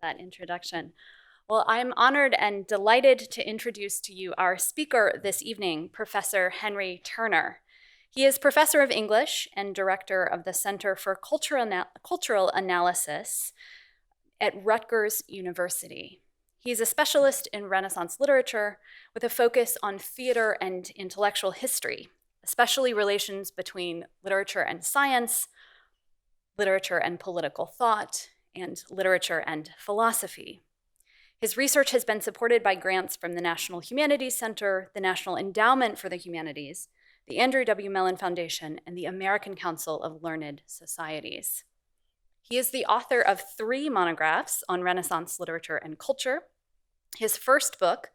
that introduction. Well, I'm honored and delighted to introduce to you our speaker this evening, Professor Henry Turner. He is Professor of English and Director of the Center for Cultural Analysis at Rutgers University. He's a specialist in Renaissance literature with a focus on theater and intellectual history, especially relations between literature and science, literature and political thought, and literature and philosophy. His research has been supported by grants from the National Humanities Center, the National Endowment for the Humanities, the Andrew W. Mellon Foundation, and the American Council of Learned Societies. He is the author of 3 monographs on Renaissance literature and culture. His first book,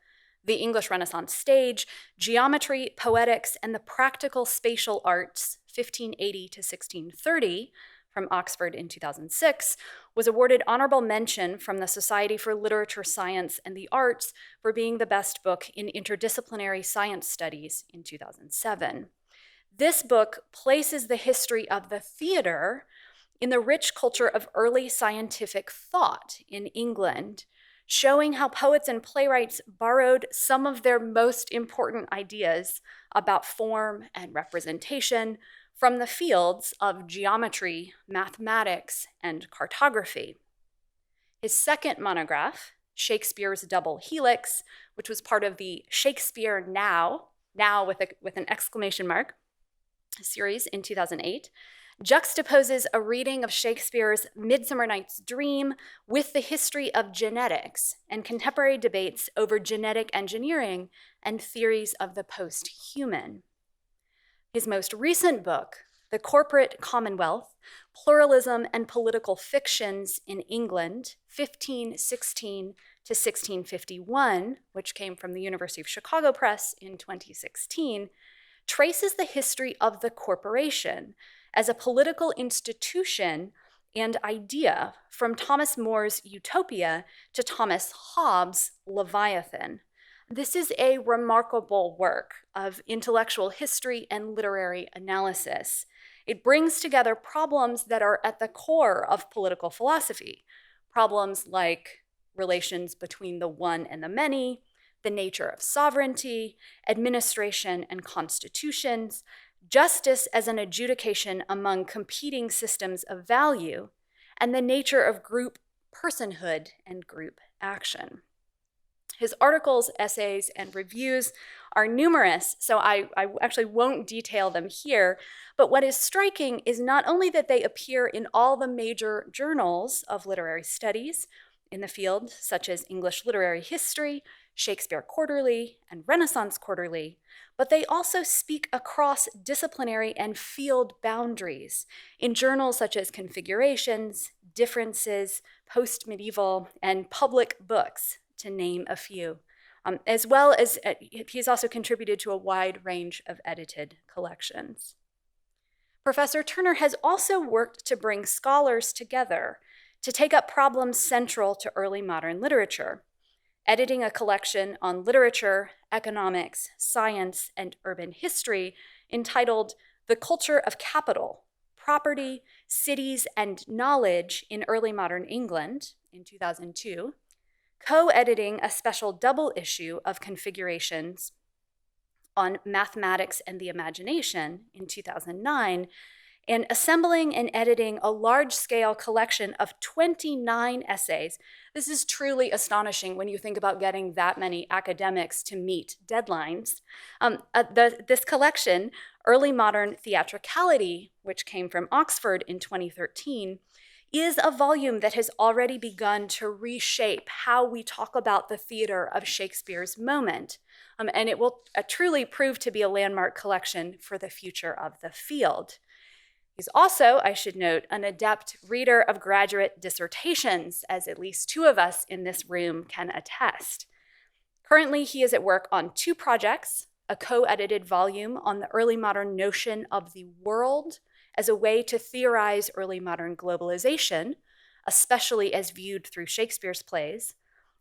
The English Renaissance Stage, Geometry, Poetics, and the Practical Spatial Arts, 1580 to 1630, from Oxford in 2006, was awarded honorable mention from the Society for Literature, Science, and the Arts for being the best book in interdisciplinary science studies in 2007. This book places the history of the theater in the rich culture of early scientific thought in England, showing how poets and playwrights borrowed some of their most important ideas about form and representation from the fields of geometry, mathematics, and cartography. His second monograph, Shakespeare's Double Helix, which was part of the Shakespeare Now with an exclamation mark, series in 2008, juxtaposes a reading of Shakespeare's Midsummer Night's Dream with the history of genetics and contemporary debates over genetic engineering and theories of the post-human. His most recent book, The Corporate Commonwealth, Pluralism and Political Fictions in England, 1516 to 1651, which came from the University of Chicago Press in 2016, traces the history of the corporation as a political institution and idea from Thomas More's Utopia to Thomas Hobbes' Leviathan. This is a remarkable work of intellectual history and literary analysis. It brings together problems that are at the core of political philosophy, problems like relations between the one and the many, the nature of sovereignty, administration and constitutions, justice as an adjudication among competing systems of value, and the nature of group personhood and group action. His articles, essays, and reviews are numerous, so I actually won't detail them here, but what is striking is not only that they appear in all the major journals of literary studies in the field, such as English Literary History, Shakespeare Quarterly, and Renaissance Quarterly, but they also speak across disciplinary and field boundaries in journals such as Configurations, Differences, Post-Medieval, and Public Books, to name a few, as well as he's also contributed to a wide range of edited collections. Professor Turner has also worked to bring scholars together to take up problems central to early modern literature, editing a collection on literature, economics, science, and urban history entitled The Culture of Capital, Property, Cities, and Knowledge in Early Modern England in 2002, co-editing a special double issue of Configurations on Mathematics and the Imagination in 2009, and assembling and editing a large-scale collection of 29 essays. This is truly astonishing when you think about getting that many academics to meet deadlines. This collection, Early Modern Theatricality, which came from Oxford in 2013, is a volume that has already begun to reshape how we talk about the theater of Shakespeare's moment. And it will truly prove to be a landmark collection for the future of the field. He's also, I should note, an adept reader of graduate dissertations, as at least 2 of us in this room can attest. Currently, he is at work on 2 projects, a co-edited volume on the early modern notion of the world as a way to theorize early modern globalization, especially as viewed through Shakespeare's plays,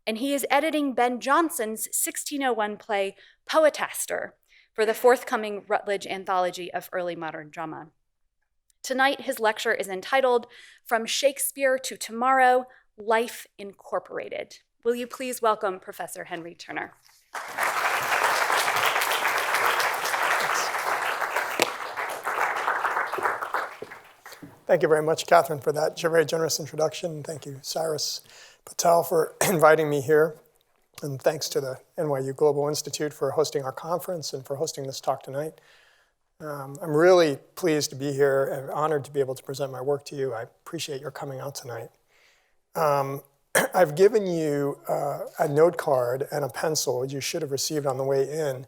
and he is editing Ben Jonson's 1601 play Poetaster for the forthcoming Rutledge Anthology of Early Modern Drama. Tonight, his lecture is entitled From Shakespeare to Tomorrow, Life Incorporated. Will you please welcome Professor Henry Turner? Thank you very much, Catherine, for that very generous introduction. Thank you, Cyrus Patel, for inviting me here. And thanks to the NYU Global Institute for hosting our conference and for hosting this talk tonight. I'm really pleased to be here and honored to be able to present my work to you. I appreciate your coming out tonight. I've given you a note card and a pencil you should have received on the way in.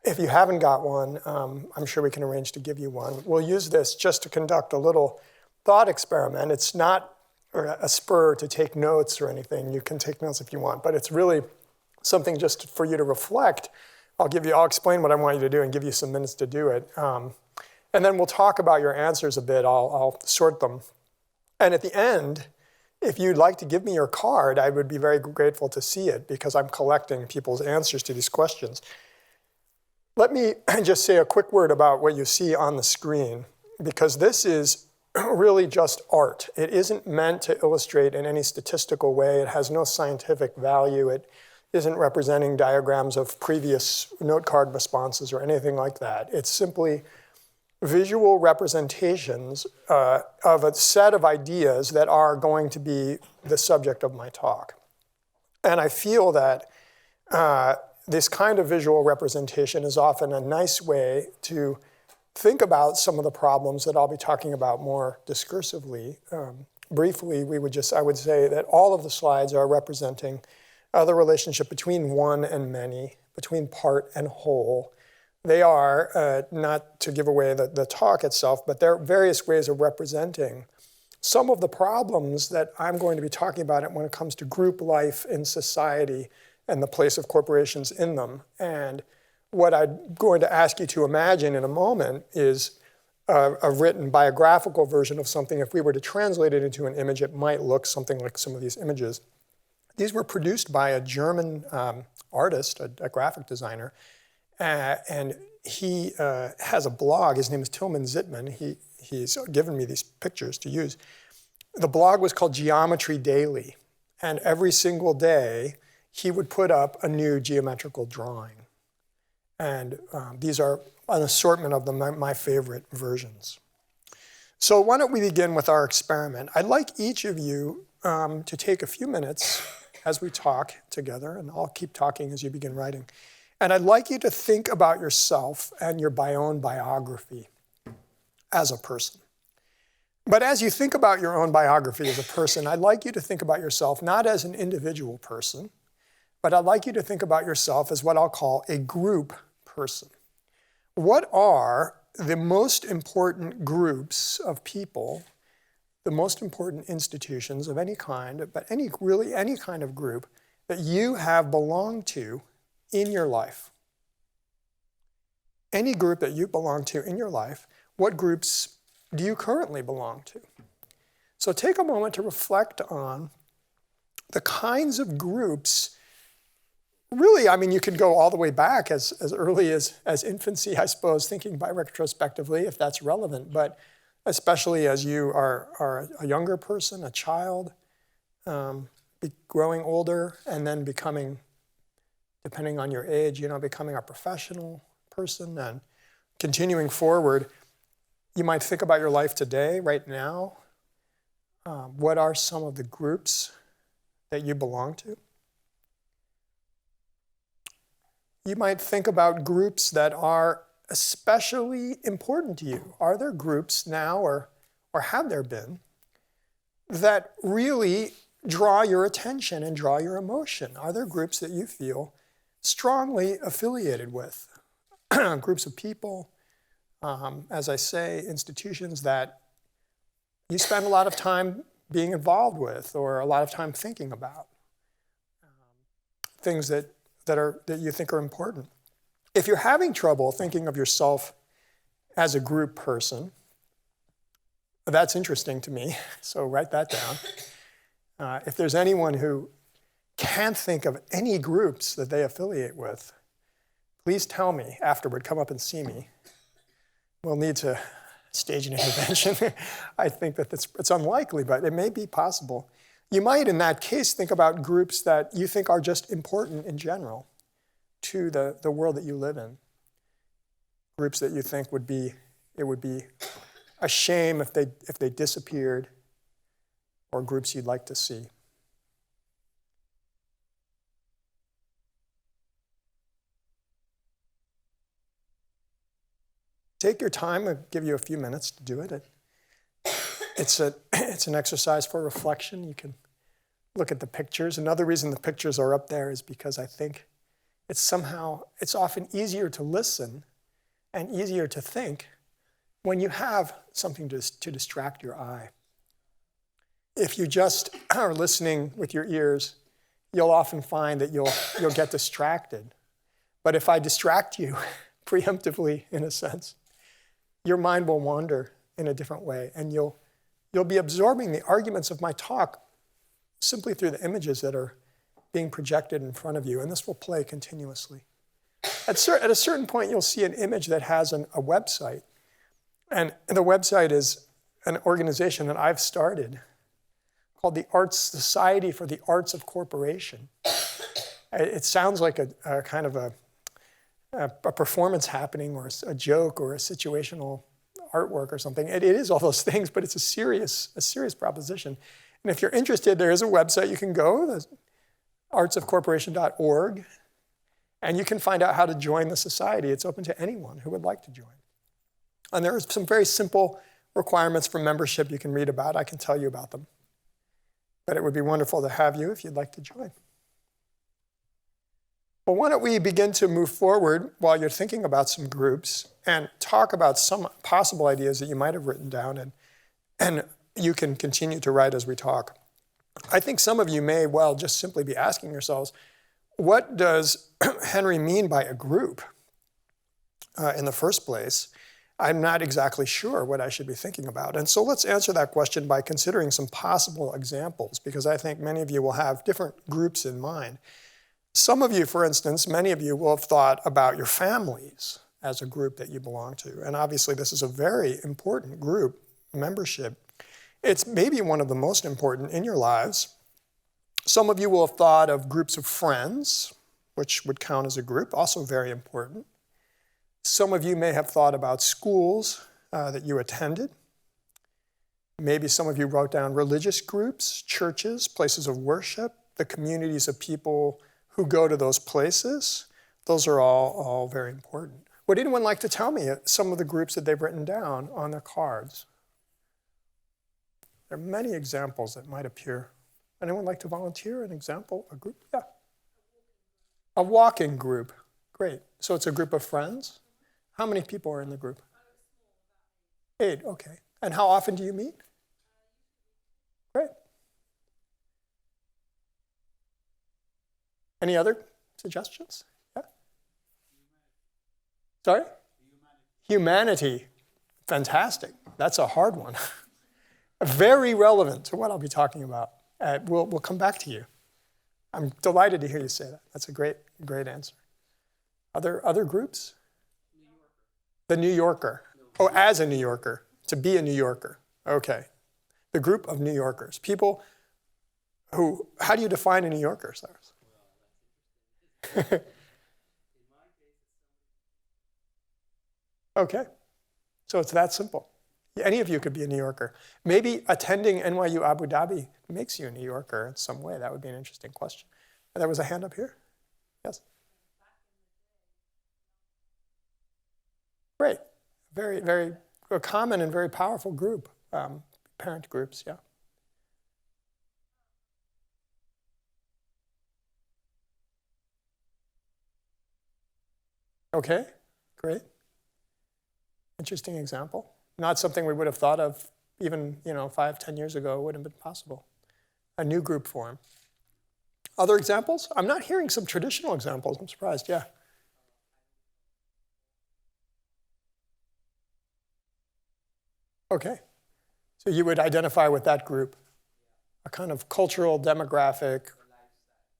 If you haven't got one, I'm sure we can arrange to give you one. We'll use this just to conduct a little thought experiment. It's not a spur to take notes or anything. You can take notes if you want, but it's really something just for you to reflect. I'll explain what I want you to do and give you some minutes to do it. And then we'll talk about your answers a bit. I'll sort them. And at the end, if you'd like to give me your card, I would be very grateful to see it because I'm collecting people's answers to these questions. Let me just say a quick word about what you see on the screen, because this is really just art. It isn't meant to illustrate in any statistical way. It has no scientific value. It isn't representing diagrams of previous note card responses or anything like that. It's simply visual representations of a set of ideas that are going to be the subject of my talk. And I feel that this kind of visual representation is often a nice way to think about some of the problems that I'll be talking about more discursively. Briefly, I would say that all of the slides are representing the relationship between one and many, between part and whole. They are, not to give away the talk itself, but there are various ways of representing some of the problems that I'm going to be talking about when it comes to group life in society and the place of corporations in them. And what I'm going to ask you to imagine in a moment is a written biographical version of something. If we were to translate it into an image, it might look something like some of these images. These were produced by a German artist, a graphic designer, and he has a blog. His name is Tilman Zittman. He's given me these pictures to use. The blog was called Geometry Daily, and every single day he would put up a new geometrical drawing. And these are an assortment of them, my favorite versions. So why don't we begin with our experiment? I'd like each of you to take a few minutes as we talk together, and I'll keep talking as you begin writing. And I'd like you to think about yourself and your own biography as a person. But as you think about your own biography as a person, I'd like you to think about yourself not as an individual person, but I'd like you to think about yourself as what I'll call a group person. What are the most important groups of people, the most important institutions of any kind, but any kind of group that you have belonged to in your life? Any group that you belong to in your life, what groups do you currently belong to? So take a moment to reflect on the kinds of groups. Really, I mean, you could go all the way back as early as infancy, I suppose, thinking by retrospectively, if that's relevant, but especially as you are a younger person, a child, growing older, and then becoming, depending on your age, becoming a professional person and continuing forward. You might think about your life today, right now. What are some of the groups that you belong to? You might think about groups that are especially important to you. Are there groups now, or have there been, that really draw your attention and draw your emotion? Are there groups that you feel strongly affiliated with? Groups of people, as I say, institutions that you spend a lot of time being involved with or a lot of time thinking about, things that you think are important. If you're having trouble thinking of yourself as a group person, that's interesting to me, so write that down. If there's anyone who can't think of any groups that they affiliate with, please tell me afterward, come up and see me. We'll need to stage an intervention. I think that it's unlikely, but it may be possible. You might, in that case, think about groups that you think are just important in general to the world that you live in. Groups that you think it would be a shame if they disappeared, or groups you'd like to see. Take your time. I'll give you a few minutes to do it. It's an exercise for reflection. You can look at the pictures. Another reason the pictures are up there is because I think it's often easier to listen and easier to think when you have something to distract your eye. If you just are listening with your ears, you'll often find that you'll get distracted. But if I distract you preemptively, in a sense, your mind will wander in a different way, and you'll be absorbing the arguments of my talk simply through the images that are being projected in front of you, and this will play continuously. At a certain point, you'll see an image that has a website, and the website is an organization that I've started called the Society for the Arts of Corporation. It sounds like a kind of a performance happening, or a joke, or a situational artwork or something. It is all those things, but it's a serious proposition. And if you're interested, there is a website you can go, artsofcorporation.org, and you can find out how to join the society. It's open to anyone who would like to join. And there are some very simple requirements for membership you can read about. I can tell you about them. But it would be wonderful to have you if you'd like to join. Well, why don't we begin to move forward while you're thinking about some groups and talk about some possible ideas that you might have written down, and you can continue to write as we talk. I think some of you may well just simply be asking yourselves, what does Henry mean by a group in the first place? I'm not exactly sure what I should be thinking about. And so let's answer that question by considering some possible examples, because I think many of you will have different groups in mind. Some of you, for instance, many of you will have thought about your families as a group that you belong to. And obviously this is a very important group membership. It's maybe one of the most important in your lives. Some of you will have thought of groups of friends, which would count as a group, also very important. Some of you may have thought about schools that you attended. Maybe some of you wrote down religious groups, churches, places of worship, the communities of people who go to those places. Those are all very important. Would anyone like to tell me some of the groups that they've written down on their cards? There are many examples that might appear. Anyone like to volunteer an example, a group? Yeah. A walking group. Great. So it's a group of friends? How many people are in the group? 8, okay. And how often do you meet? Great. Any other suggestions? Yeah? Sorry? Humanity. Fantastic. That's a hard one. Very relevant to what I'll be talking about. We'll come back to you. I'm delighted to hear you say that. That's a great answer. Other groups? The New Yorker. Oh, as a New Yorker. To be a New Yorker. Okay. The group of New Yorkers. People who, how do you define a New Yorker, Cyrus? Okay. So it's that simple. Any of you could be a New Yorker. Maybe attending NYU Abu Dhabi makes you a New Yorker in some way. That would be an interesting question. And there was a hand up here. Yes? Great. Very, very common and very powerful group. Parent groups, yeah. Okay, great. Interesting example. Not something we would have thought of even 5, 10 years ago. It wouldn't have been possible. A new group form. Other examples? I'm not hearing some traditional examples. I'm surprised, yeah. Okay. So you would identify with that group. A kind of cultural, demographic.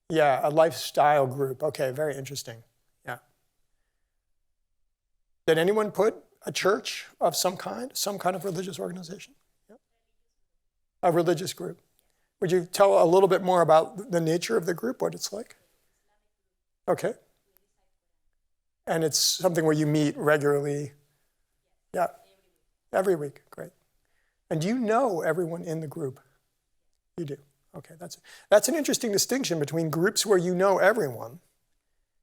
Yeah, a lifestyle group. Okay, very interesting. Yeah. Did anyone put a church of some kind of religious organization? Yeah. A religious group. Would you tell a little bit more about the nature of the group, what it's like? Okay. And it's something where you meet regularly? Yeah. Every week, great. And do you know everyone in the group? You do. Okay, that's an interesting distinction between groups where you know everyone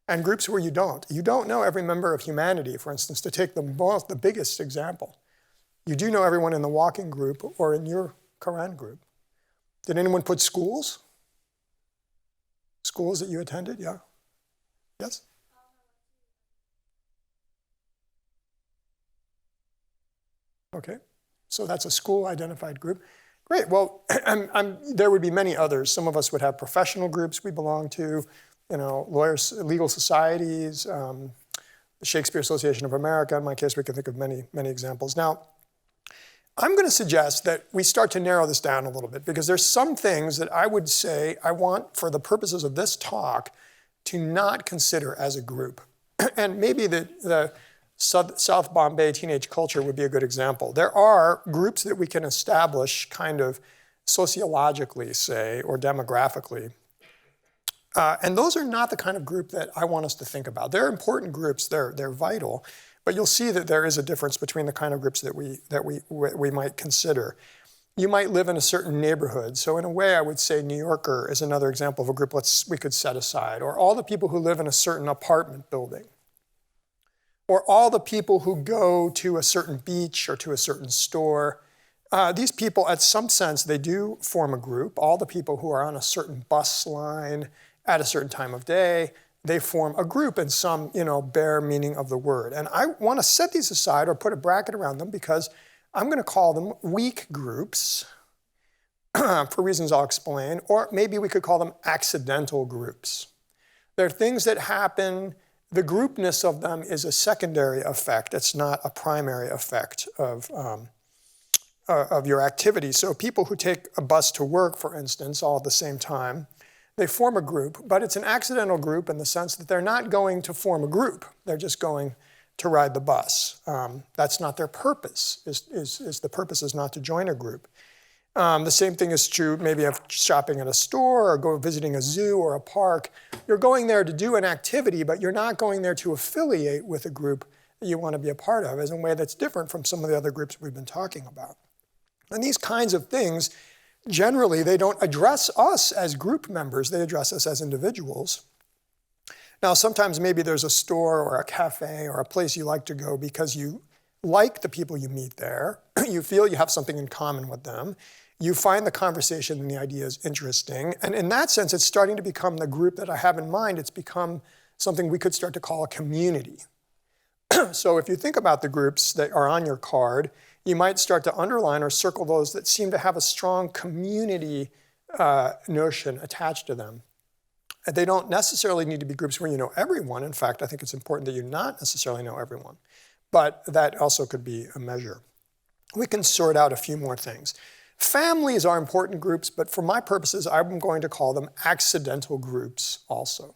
and groups where you don't. You don't know every member of humanity, for instance, to take the biggest example. You do know everyone in the walking group or in your Quran group. Did anyone put schools? Schools that you attended, yeah? Yes? Okay, so that's a school-identified group. Great, well, there would be many others. Some of us would have professional groups we belong to, lawyers, legal societies, the Shakespeare Association of America. In my case, we can think of many, many examples. Now, I'm going to suggest that we start to narrow this down a little bit because there's some things that I would say I want, for the purposes of this talk, to not consider as a group. And maybe the South Bombay teenage culture would be a good example. There are groups that we can establish kind of sociologically, say, or demographically. And those are not the kind of group that I want us to think about. They're important groups, they're vital, but you'll see that there is a difference between the kind of groups that we might consider. You might live in a certain neighborhood. So in a way, I would say New Yorker is another example of a group we could set aside. Or all the people who live in a certain apartment building. Or all the people who go to a certain beach or to a certain store. These people, at some sense, they do form a group. All the people who are on a certain bus line at a certain time of day, they form a group in some, bare meaning of the word. And I want to set these aside or put a bracket around them because I'm going to call them weak groups for reasons I'll explain, or maybe we could call them accidental groups. They're things that happen. The groupness of them is a secondary effect. It's not a primary effect of your activity. So people who take a bus to work, for instance, all at the same time, they form a group, but it's an accidental group in the sense that they're not going to form a group. They're just going to ride the bus. That's not their purpose. The purpose is not to join a group. The same thing is true maybe of shopping at a store or go visiting a zoo or a park. You're going there to do an activity, but you're not going there to affiliate with a group that you want to be a part of, as in a way that's different from some of the other groups we've been talking about. And these kinds of things, generally, they don't address us as group members. They address us as individuals. Now, sometimes maybe there's a store or a cafe or a place you like to go because you like the people you meet there. You feel you have something in common with them. You find the conversation and the ideas interesting. And in that sense, it's starting to become the group that I have in mind. It's become something we could start to call a community. So if you think about the groups that are on your card, you might start to underline or circle those that seem to have a strong community notion attached to them. They don't necessarily need to be groups where you know everyone. In fact, I think it's important that you not necessarily know everyone. But that also could be a measure. We can sort out a few more things. Families are important groups, but for my purposes, I'm going to call them accidental groups also.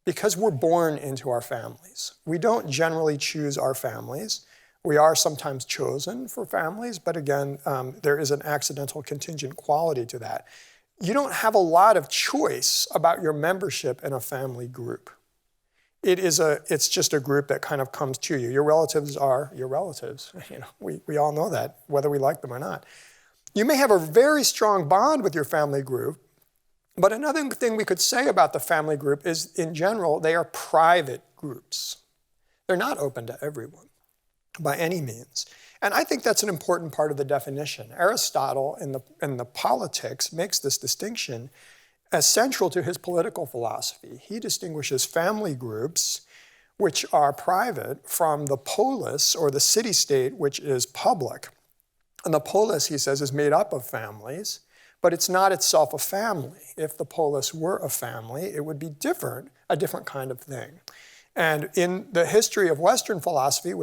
Because we're born into our families. We don't generally choose our families. We are sometimes chosen for families, but again, there is an accidental contingent quality to that. You don't have a lot of choice about your membership in a family group. It's just a group that kind of comes to you. Your relatives are your relatives. We all know that, whether we like them or not. You may have a very strong bond with your family group, but another thing we could say about the family group is, in general, they are private groups. They're not open to everyone by any means. And I think that's an important part of the definition. Aristotle in the Politics makes this distinction as central to his political philosophy. He distinguishes family groups, which are private, from the polis, or the city-state, which is public. And the polis, he says, is made up of families, but it's not itself a family. If the polis were a family, it would be a different kind of thing. And in the history of Western philosophy,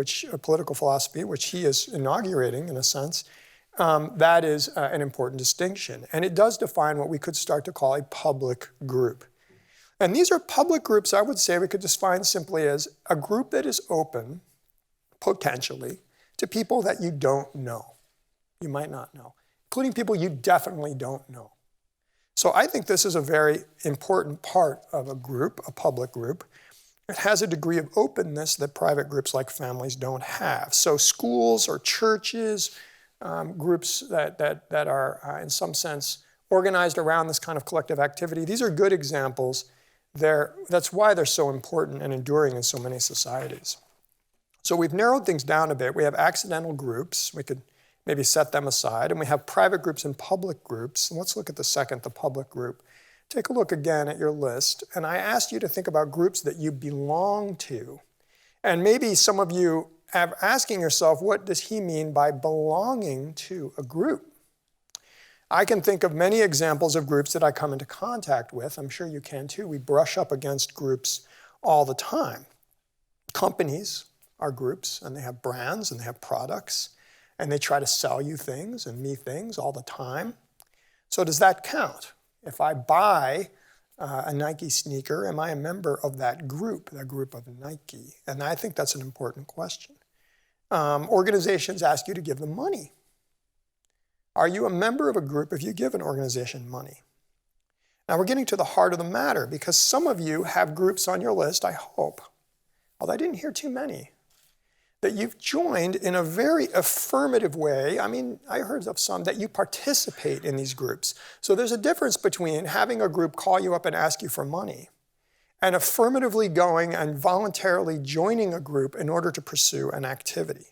political philosophy, which he is inaugurating in a sense, that is an important distinction. And it does define what we could start to call a public group. And these are public groups, I would say we could define simply as a group that is open, potentially, to people that you don't know. You might not know, including people you definitely don't know. So I think this is a very important part of a group, a public group. It has a degree of openness that private groups like families don't have. So schools or churches, groups that are in some sense organized around this kind of collective activity, these are good examples. That's why they're so important and enduring in so many societies. So we've narrowed things down a bit. We have accidental groups. We could maybe set them aside. And we have private groups and public groups. And let's look at the second, the public group. Take a look again at your list. And I asked you to think about groups that you belong to. And maybe some of you are asking yourself, what does he mean by belonging to a group? I can think of many examples of groups that I come into contact with. I'm sure you can too. We brush up against groups all the time. Companies are groups, and they have brands, and they have products, and they try to sell you things and me things all the time. So does that count? If I buy a Nike sneaker, am I a member of that group of Nike? And I think that's an important question. Organizations ask you to give them money. Are you a member of a group if you give an organization money? Now we're getting to the heart of the matter, because some of you have groups on your list, I hope, although I didn't hear too many, that you've joined in a very affirmative way. I mean, I heard of some that you participate in these groups. So there's a difference between having a group call you up and ask you for money and affirmatively going and voluntarily joining a group in order to pursue an activity.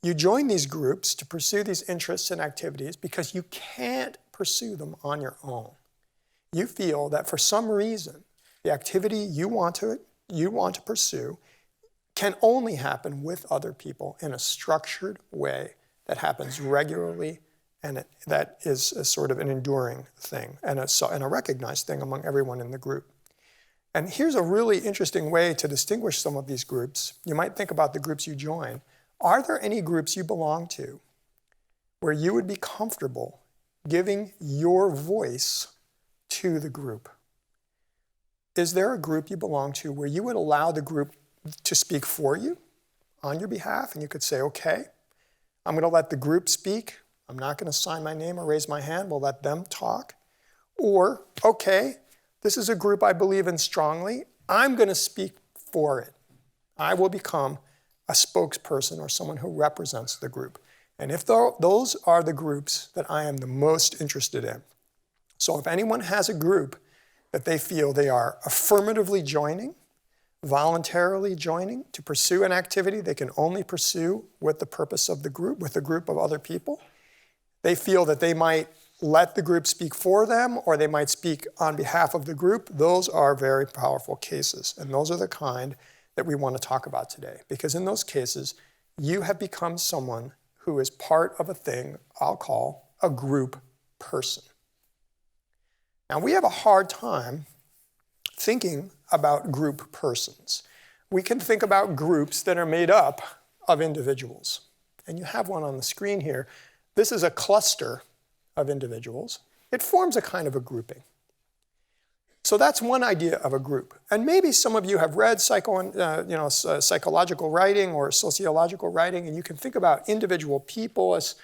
You join these groups to pursue these interests and activities because you can't pursue them on your own. You feel that for some reason, the activity you want to pursue can only happen with other people in a structured way that happens regularly, and that is a sort of an enduring thing and a recognized thing among everyone in the group. And here's a really interesting way to distinguish some of these groups. You might think about the groups you join. Are there any groups you belong to where you would be comfortable giving your voice to the group? Is there a group you belong to where you would allow the group to speak for you on your behalf, and you could say, okay, I'm going to let the group speak. I'm not going to sign my name or raise my hand. We'll let them talk. Or, okay, this is a group I believe in strongly. I'm going to speak for it. I will become a spokesperson or someone who represents the group. And if those are the groups that I am the most interested in. So if anyone has a group that they feel they are affirmatively joining, voluntarily joining to pursue an activity they can only pursue with the purpose of the group, with a group of other people, they feel that they might let the group speak for them or they might speak on behalf of the group, those are very powerful cases. And those are the kind that we want to talk about today. Because in those cases, you have become someone who is part of a thing I'll call a group person. Now, we have a hard time thinking about group persons. We can think about groups that are made up of individuals. And you have one on the screen here. This is a cluster of individuals. It forms a kind of a grouping. So that's one idea of a group. And maybe some of you have read psychological writing or sociological writing, and you can think about individual people as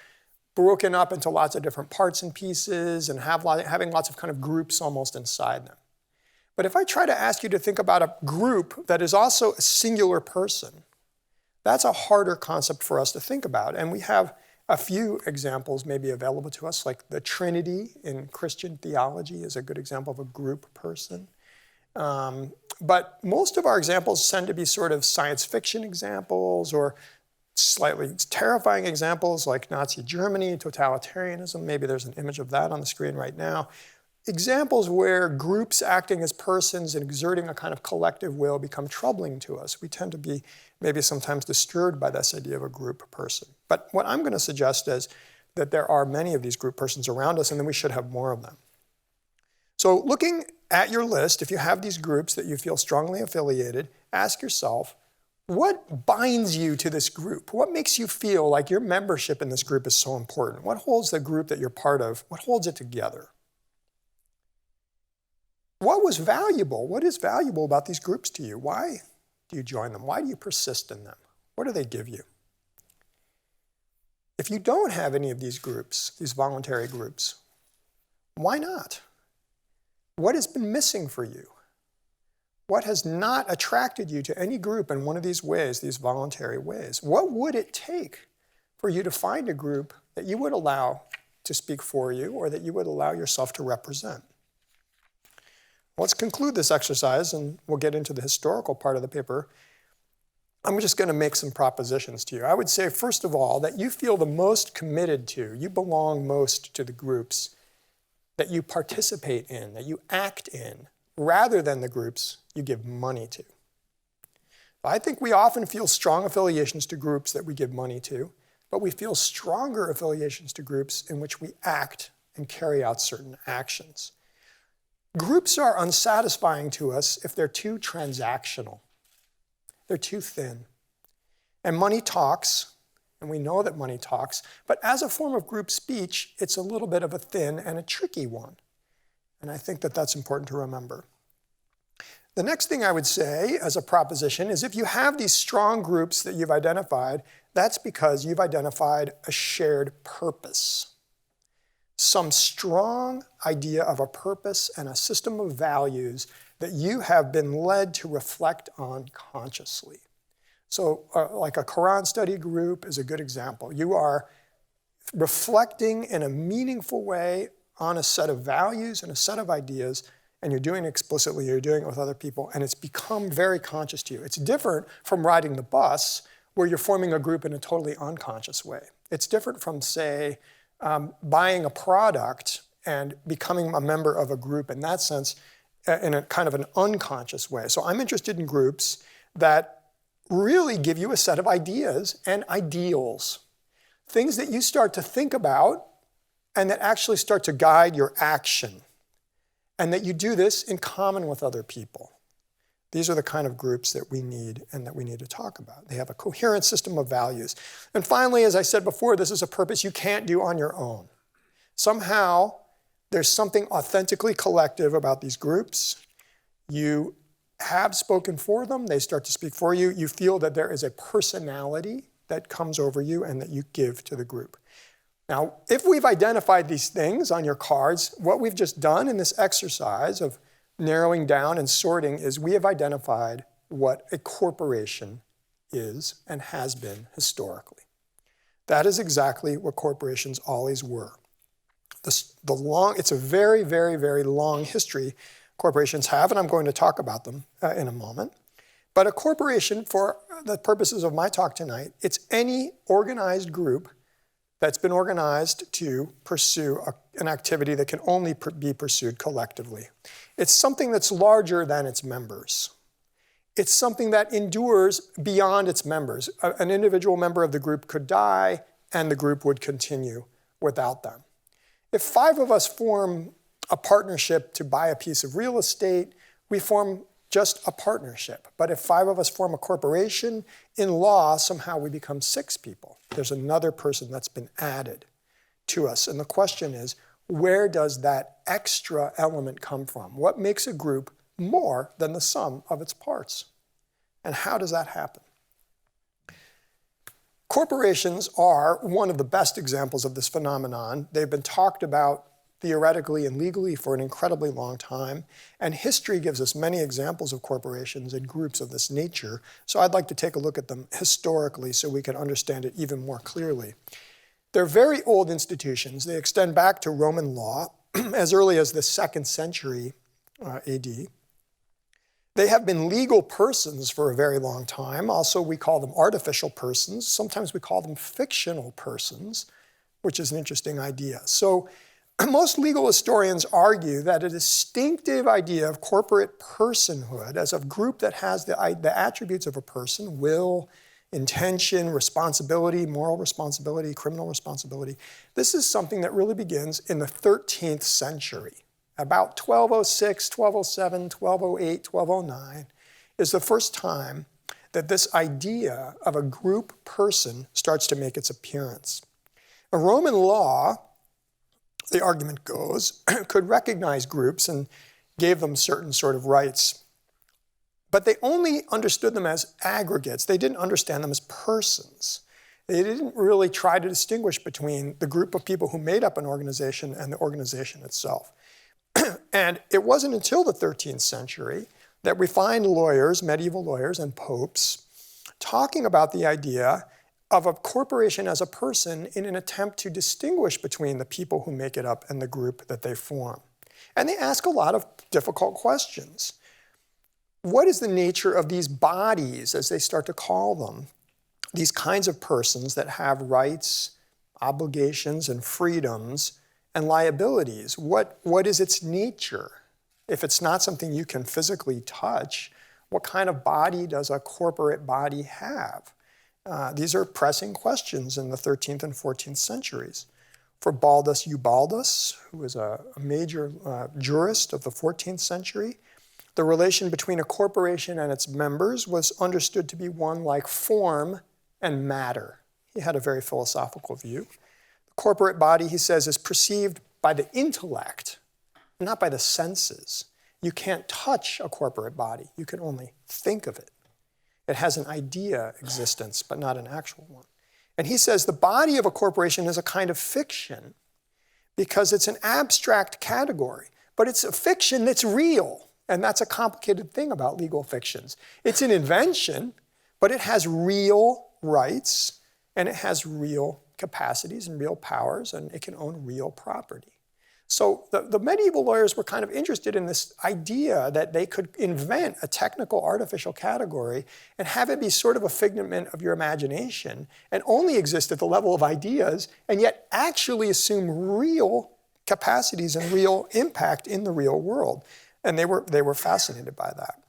broken up into lots of different parts and pieces and having lots of kind of groups almost inside them. But if I try to ask you to think about a group that is also a singular person, that's a harder concept for us to think about. And we have a few examples maybe available to us, like the Trinity in Christian theology is a good example of a group person. But most of our examples tend to be sort of science fiction examples or slightly terrifying examples like Nazi Germany, totalitarianism. Maybe there's an image of that on the screen right now. Examples where groups acting as persons and exerting a kind of collective will become troubling to us. We tend to be maybe sometimes disturbed by this idea of a group person. But what I'm going to suggest is that there are many of these group persons around us, and then we should have more of them. So looking at your list, if you have these groups that you feel strongly affiliated, ask yourself, what binds you to this group? What makes you feel like your membership in this group is so important? What holds the group that you're part of? What holds it together? What was valuable? What is valuable about these groups to you? Why do you join them? Why do you persist in them? What do they give you? If you don't have any of these groups, these voluntary groups, why not? What has been missing for you? What has not attracted you to any group in one of these ways, these voluntary ways? What would it take for you to find a group that you would allow to speak for you or that you would allow yourself to represent? Let's conclude this exercise, and we'll get into the historical part of the paper. I'm just going to make some propositions to you. I would say, first of all, that you feel the most committed to, you belong most to the groups that you participate in, that you act in, rather than the groups you give money to. I think we often feel strong affiliations to groups that we give money to, but we feel stronger affiliations to groups in which we act and carry out certain actions. Groups are unsatisfying to us if they're too transactional. They're too thin. And money talks, and we know that money talks, but as a form of group speech, it's a little bit of a thin and a tricky one. And I think that that's important to remember. The next thing I would say as a proposition is if you have these strong groups that you've identified, that's because you've identified a shared purpose. Some strong idea of a purpose and a system of values that you have been led to reflect on consciously. So like a Quran study group is a good example. You are reflecting in a meaningful way on a set of values and a set of ideas, and you're doing it explicitly, you're doing it with other people, and it's become very conscious to you. It's different from riding the bus, where you're forming a group in a totally unconscious way. It's different from, say, buying a product and becoming a member of a group in that sense, in a kind of an unconscious way. So I'm interested in groups that really give you a set of ideas and ideals, things that you start to think about and that actually start to guide your action, and that you do this in common with other people. These are the kind of groups that we need and that we need to talk about. They have a coherent system of values. And finally, as I said before, this is a purpose you can't do on your own. Somehow, there's something authentically collective about these groups. You have spoken for them. They start to speak for you. You feel that there is a personality that comes over you and that you give to the group. Now, if we've identified these things on your cards, what we've just done in this exercise of narrowing down and sorting is we have identified what a corporation is and has been historically. That is exactly what corporations always were. It's a very, very, very long history corporations have, and I'm going to talk about them in a moment. But a corporation, for the purposes of my talk tonight, it's any organized group that's been organized to pursue an activity that can only be pursued collectively. It's something that's larger than its members. It's something that endures beyond its members. An individual member of the group could die, and the group would continue without them. If 5 of us form a partnership to buy a piece of real estate, we form just a partnership. But if 5 of us form a corporation, in law, somehow we become 6 people. There's another person that's been added to us. And the question is, where does that extra element come from? What makes a group more than the sum of its parts? And how does that happen? Corporations are one of the best examples of this phenomenon. They've been talked about theoretically and legally for an incredibly long time. And history gives us many examples of corporations and groups of this nature. So I'd like to take a look at them historically so we can understand it even more clearly. They're very old institutions. They extend back to Roman law as early as the 2nd century AD. They have been legal persons for a very long time. Also, we call them artificial persons. Sometimes we call them fictional persons, which is an interesting idea. So most legal historians argue that a distinctive idea of corporate personhood as a group that has the attributes of a person, will, intention, responsibility, moral responsibility, criminal responsibility, this is something that really begins in the 13th century. About 1206, 1207, 1208, 1209 is the first time that this idea of a group person starts to make its appearance. A Roman law, the argument goes, could recognize groups and gave them certain sort of rights. But they only understood them as aggregates. They didn't understand them as persons. They didn't really try to distinguish between the group of people who made up an organization and the organization itself. And it wasn't until the 13th century that we find lawyers, medieval lawyers and popes, talking about the idea of a corporation as a person in an attempt to distinguish between the people who make it up and the group that they form. And they ask a lot of difficult questions. What is the nature of these bodies, as they start to call them, these kinds of persons that have rights, obligations, and freedoms, and liabilities? What is its nature? If it's not something you can physically touch, what kind of body does a corporate body have? These are pressing questions in the 13th and 14th centuries. For Baldus Ubaldus, who was a major jurist of the 14th century, the relation between a corporation and its members was understood to be one like form and matter. He had a very philosophical view. The corporate body, he says, is perceived by the intellect, not by the senses. You can't touch a corporate body. You can only think of it. It has an idea existence, but not an actual one. And he says the body of a corporation is a kind of fiction because it's an abstract category, but it's a fiction that's real. And that's a complicated thing about legal fictions. It's an invention, but it has real rights, and it has real capacities and real powers, and it can own real property. So the medieval lawyers were kind of interested in this idea that they could invent a technical artificial category and have it be sort of a figment of your imagination and only exist at the level of ideas and yet actually assume real capacities and real impact in the real world. And they were fascinated by that.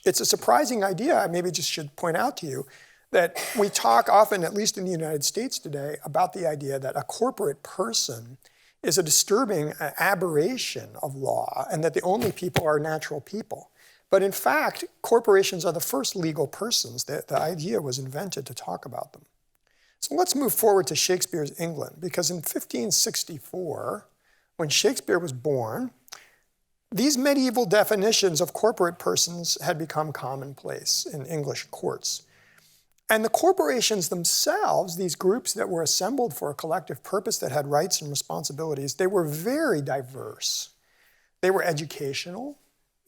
It's a surprising idea. I maybe just should point out to you that we talk often, at least in the United States today, about the idea that a corporate person is a disturbing aberration of law and that the only people are natural people. But in fact, corporations are the first legal persons. The idea was invented to talk about them. So let's move forward to Shakespeare's England, because in 1564, when Shakespeare was born, these medieval definitions of corporate persons had become commonplace in English courts. And the corporations themselves, these groups that were assembled for a collective purpose that had rights and responsibilities, they were very diverse. They were educational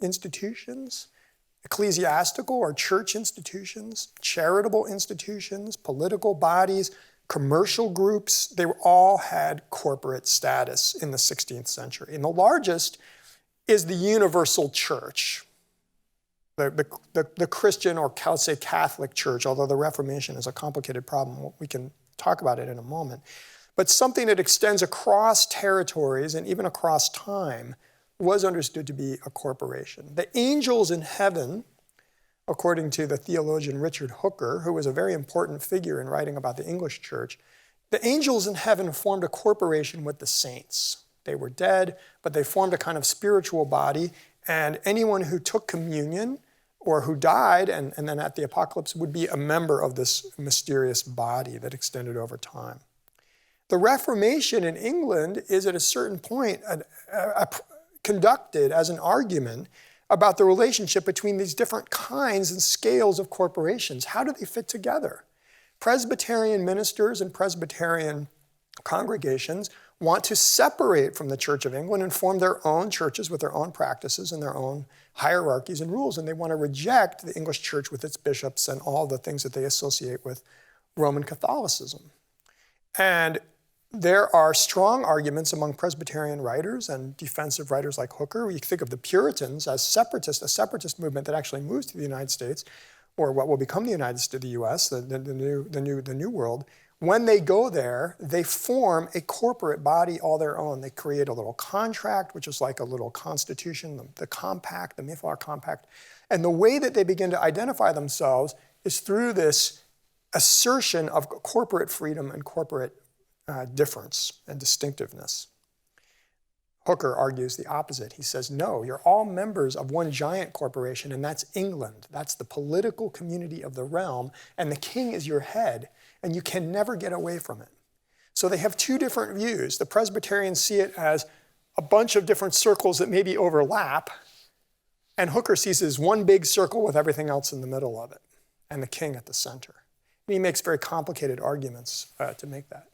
institutions, ecclesiastical or church institutions, charitable institutions, political bodies, commercial groups. They all had corporate status in the 16th century. And the largest is the universal church. The Christian, or let's say Catholic Church, although the Reformation is a complicated problem. We can talk about it in a moment. But something that extends across territories and even across time was understood to be a corporation. The angels in heaven, according to the theologian Richard Hooker, who was a very important figure in writing about the English church, the angels in heaven formed a corporation with the saints. They were dead, but they formed a kind of spiritual body, and anyone who took communion or who died and then at the apocalypse would be a member of this mysterious body that extended over time. The Reformation in England is at a certain point conducted as an argument about the relationship between these different kinds and scales of corporations. How do they fit together? Presbyterian ministers and Presbyterian congregations want to separate from the Church of England and form their own churches with their own practices and their own hierarchies and rules. And they want to reject the English church with its bishops and all the things that they associate with Roman Catholicism. And there are strong arguments among Presbyterian writers and defensive writers like Hooker. You think of the Puritans as separatists, a separatist movement that actually moves to the United States, or what will become the United States, the U.S., the new world. When they go there, they form a corporate body all their own. They create a little contract, which is like a little constitution, the compact, the Mayflower Compact. And the way that they begin to identify themselves is through this assertion of corporate freedom and corporate difference and distinctiveness. Hooker argues the opposite. He says, no, you're all members of one giant corporation, and that's England. That's the political community of the realm, and the king is your head, and you can never get away from it. So they have two different views. The Presbyterians see it as a bunch of different circles that maybe overlap, and Hooker sees it as one big circle with everything else in the middle of it, and the king at the center. And he makes very complicated arguments to make that.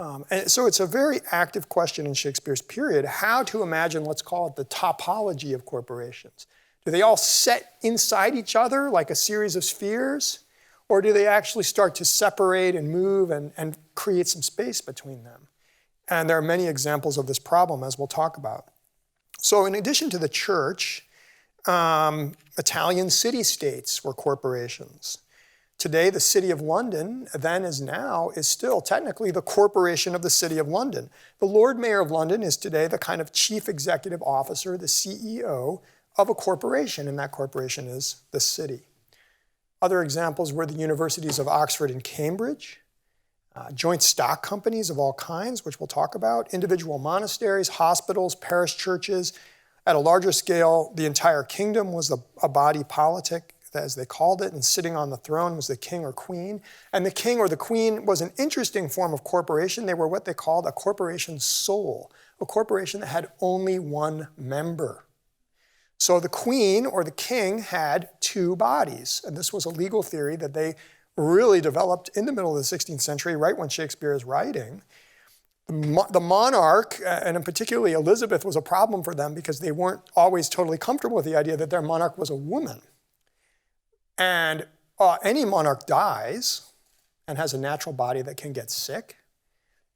And so it's a very active question in Shakespeare's period, how to imagine, let's call it the topology of corporations. Do they all set inside each other like a series of spheres? Or do they actually start to separate and move and create some space between them? And there are many examples of this problem, as we'll talk about. So in addition to the church, Italian city-states were corporations. Today, the City of London, then as now, is still technically the corporation of the City of London. The Lord Mayor of London is today the kind of chief executive officer, the CEO of a corporation, and that corporation is the city. Other examples were the universities of Oxford and Cambridge, joint stock companies of all kinds, which we'll talk about, individual monasteries, hospitals, parish churches. At a larger scale, the entire kingdom was a body politic, as they called it, and sitting on the throne was the king or queen. And the king or the queen was an interesting form of corporation. They were what they called a corporation sole, a corporation that had only one member. So the queen or the king had two bodies. And this was a legal theory that they really developed in the middle of the 16th century, right when Shakespeare is writing. The monarch, and particularly Elizabeth, was a problem for them because they weren't always totally comfortable with the idea that their monarch was a woman. And any monarch dies and has a natural body that can get sick.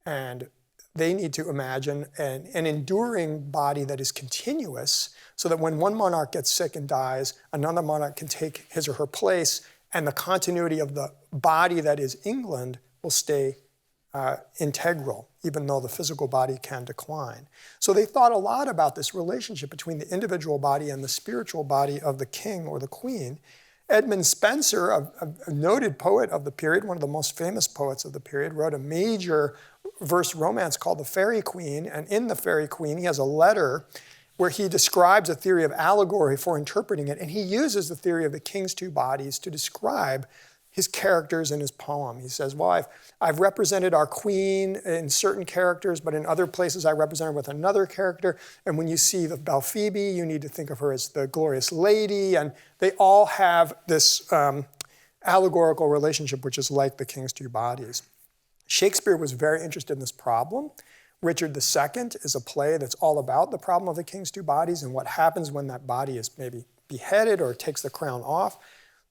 And they need to imagine an enduring body that is continuous so that when one monarch gets sick and dies, another monarch can take his or her place, and the continuity of the body that is England will stay integral, even though the physical body can decline. So they thought a lot about this relationship between the individual body and the spiritual body of the king or the queen. Edmund Spenser, a noted poet of the period, one of the most famous poets of the period, wrote a major verse romance called The Faerie Queen. And in The Faerie Queen, he has a letter where he describes a theory of allegory for interpreting it. And he uses the theory of the king's two bodies to describe his characters in his poem. He says, well, I've represented our queen in certain characters, but in other places I represent her with another character. And when you see the Belphoebe, you need to think of her as the glorious lady. And they all have this allegorical relationship, which is like the king's two bodies. Shakespeare was very interested in this problem. Richard II is a play that's all about the problem of the king's two bodies and what happens when that body is maybe beheaded or takes the crown off.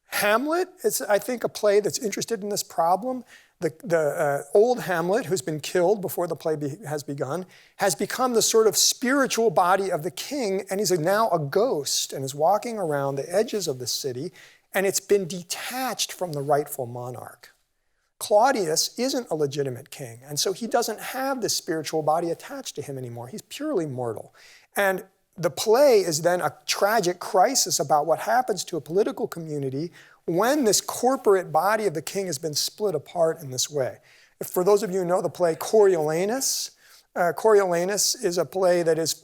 Hamlet is, I think, a play that's interested in this problem. The old Hamlet, who's been killed before the play has begun, has become the sort of spiritual body of the king, and he's now a ghost and is walking around the edges of the city, and it's been detached from the rightful monarch. Claudius isn't a legitimate king, and so he doesn't have this spiritual body attached to him anymore. He's purely mortal. And the play is then a tragic crisis about what happens to a political community when this corporate body of the king has been split apart in this way. If for those of you who know the play Coriolanus, Coriolanus is a play that is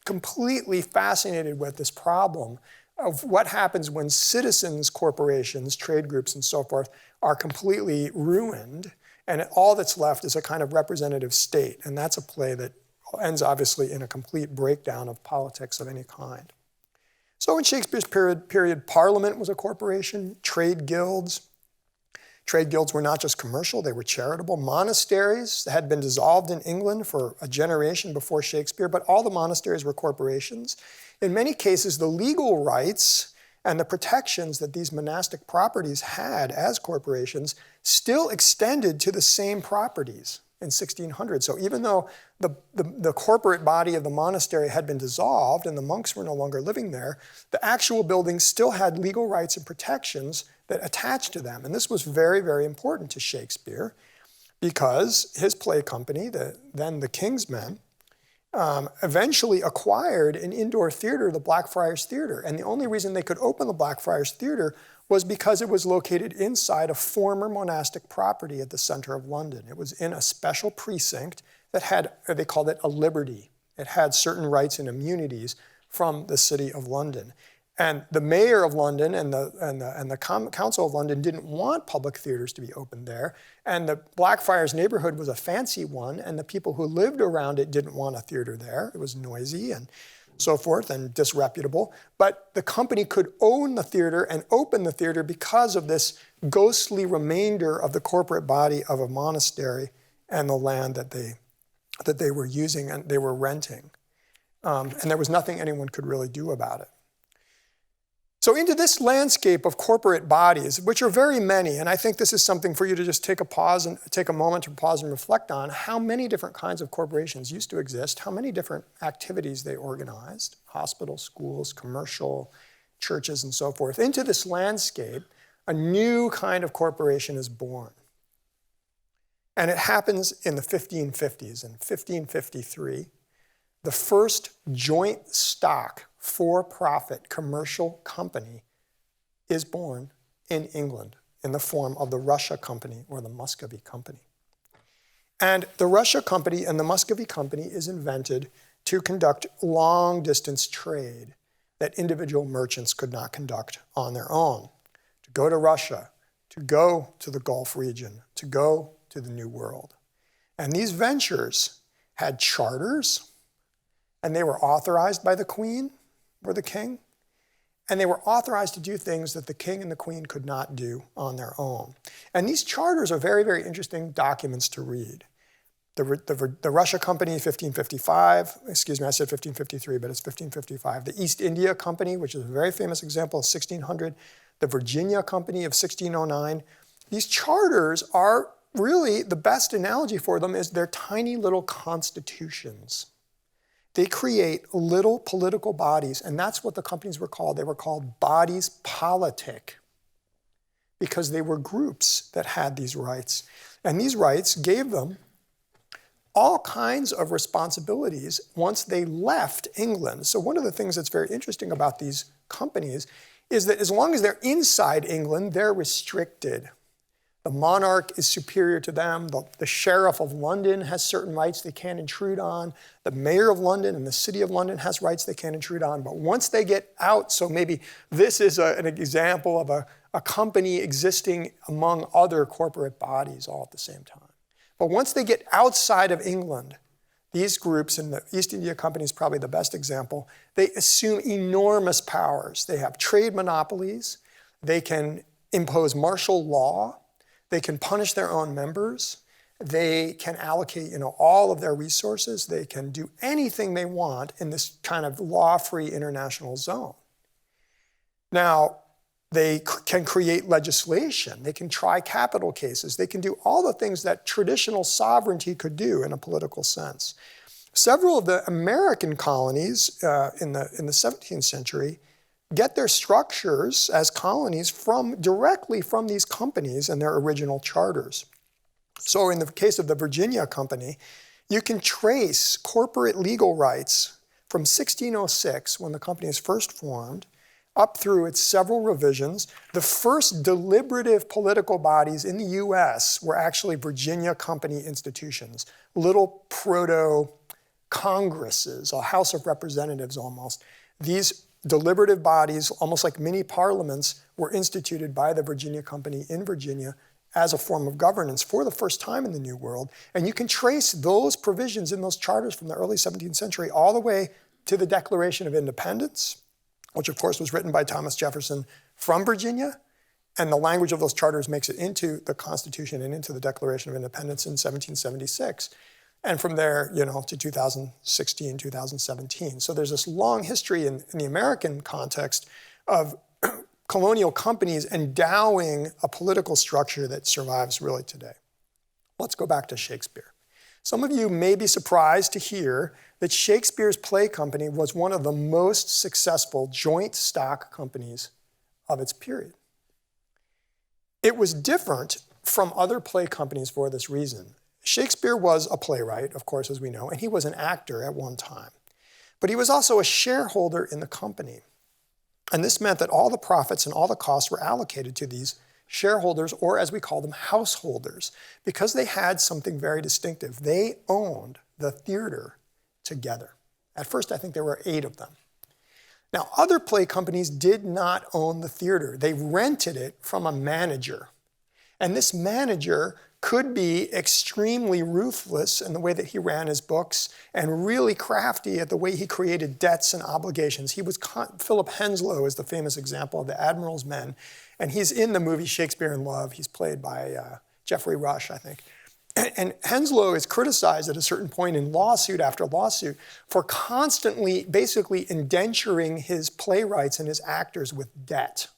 completely fascinated with this problem of what happens when citizens, corporations, trade groups, and so forth are completely ruined, and all that's left is a kind of representative state. And that's a play that ends obviously in a complete breakdown of politics of any kind. So in Shakespeare's period, Parliament was a corporation, trade guilds. Trade guilds were not just commercial, they were charitable. Monasteries had been dissolved in England for a generation before Shakespeare, but all the monasteries were corporations. In many cases, the legal rights and the protections that these monastic properties had as corporations still extended to the same properties in 1600. So even though the corporate body of the monastery had been dissolved and the monks were no longer living there, the actual buildings still had legal rights and protections that attached to them. And this was very, very important to Shakespeare because his play company, then the King's Men, eventually acquired an indoor theater, the Blackfriars Theater. And the only reason they could open the Blackfriars Theater was because it was located inside a former monastic property at the center of London. It was in a special precinct that had, they called it a liberty. It had certain rights and immunities from the city of London. And the mayor of London and the council of London didn't want public theaters to be opened there. And the Blackfriars neighborhood was a fancy one, and the people who lived around it didn't want a theater there. It was noisy and so forth and disreputable. But the company could own the theater and open the theater because of this ghostly remainder of the corporate body of a monastery and the land that they were using and they were renting. And there was nothing anyone could really do about it. So into this landscape of corporate bodies, which are very many, and I think this is something for you to just take a moment to pause and reflect on, how many different kinds of corporations used to exist, how many different activities they organized, hospitals, schools, commercial, churches, and so forth. Into this landscape, a new kind of corporation is born. And it happens in the 1550s. In 1553, the first joint stock for-profit commercial company is born in England in the form of the Russia Company or the Muscovy Company. And the Russia Company and the Muscovy Company is invented to conduct long-distance trade that individual merchants could not conduct on their own. To go to Russia, to go to the Gulf region, to go to the New World. And these ventures had charters, and they were authorized by the Queen or the King, and they were authorized to do things that the King and the Queen could not do on their own. And these charters are very, very interesting documents to read. The Russia Company, 1555, excuse me, I said 1553, but it's 1555. The East India Company, which is a very famous example, of 1600. The Virginia Company of 1609. These charters are really, the best analogy for them is they're tiny little constitutions. They create little political bodies, and that's what the companies were called. They were called bodies politic because they were groups that had these rights. And these rights gave them all kinds of responsibilities once they left England. So one of the things that's very interesting about these companies is that as long as they're inside England, they're restricted. The monarch is superior to them. The sheriff of London has certain rights they can't intrude on. The mayor of London and the city of London has rights they can't intrude on. But once they get out, so maybe this is an example of a company existing among other corporate bodies all at the same time. But once they get outside of England, these groups, and the East India Company is probably the best example, they assume enormous powers. They have trade monopolies. They can impose martial law. They can punish their own members. They can allocate, all of their resources. They can do anything they want in this kind of law-free international zone. Now, they can create legislation. They can try capital cases. They can do all the things that traditional sovereignty could do in a political sense. Several of the American colonies in the 17th century get their structures as colonies directly from these companies and their original charters. So in the case of the Virginia Company, you can trace corporate legal rights from 1606, when the company is first formed, up through its several revisions. The first deliberative political bodies in the US were actually Virginia Company institutions, little proto-congresses, a House of Representatives almost. These deliberative bodies, almost like mini parliaments, were instituted by the Virginia Company in Virginia as a form of governance for the first time in the New World. And you can trace those provisions in those charters from the early 17th century all the way to the Declaration of Independence, which of course was written by Thomas Jefferson from Virginia. And the language of those charters makes it into the Constitution and into the Declaration of Independence in 1776. And from there, to 2016, 2017. So there's this long history in the American context of colonial companies endowing a political structure that survives really today. Let's go back to Shakespeare. Some of you may be surprised to hear that Shakespeare's play company was one of the most successful joint stock companies of its period. It was different from other play companies for this reason. Shakespeare was a playwright, of course, as we know, and he was an actor at one time. But he was also a shareholder in the company. And this meant that all the profits and all the costs were allocated to these shareholders, or as we call them, householders, because they had something very distinctive. They owned the theater together. At first, I think there were 8 of them. Now, other play companies did not own the theater. They rented it from a manager. And this manager could be extremely ruthless in the way that he ran his books and really crafty at the way he created debts and obligations. Philip Henslowe is the famous example of the Admiral's Men, and he's in the movie Shakespeare in Love. He's played by Geoffrey Rush, I think. And Henslowe is criticized at a certain point in lawsuit after lawsuit for constantly, basically indenturing his playwrights and his actors with debt,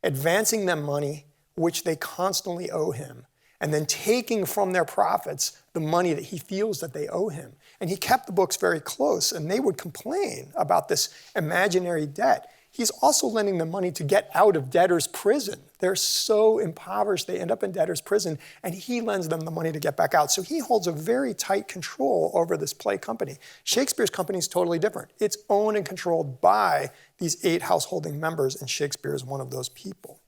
advancing them money, which they constantly owe him, and then taking from their profits the money that he feels that they owe him. And he kept the books very close, and they would complain about this imaginary debt. He's also lending them money to get out of debtor's prison. They're so impoverished, they end up in debtor's prison, and he lends them the money to get back out. So he holds a very tight control over this play company. Shakespeare's company is totally different. It's owned and controlled by these 8 householding members, and Shakespeare is one of those people.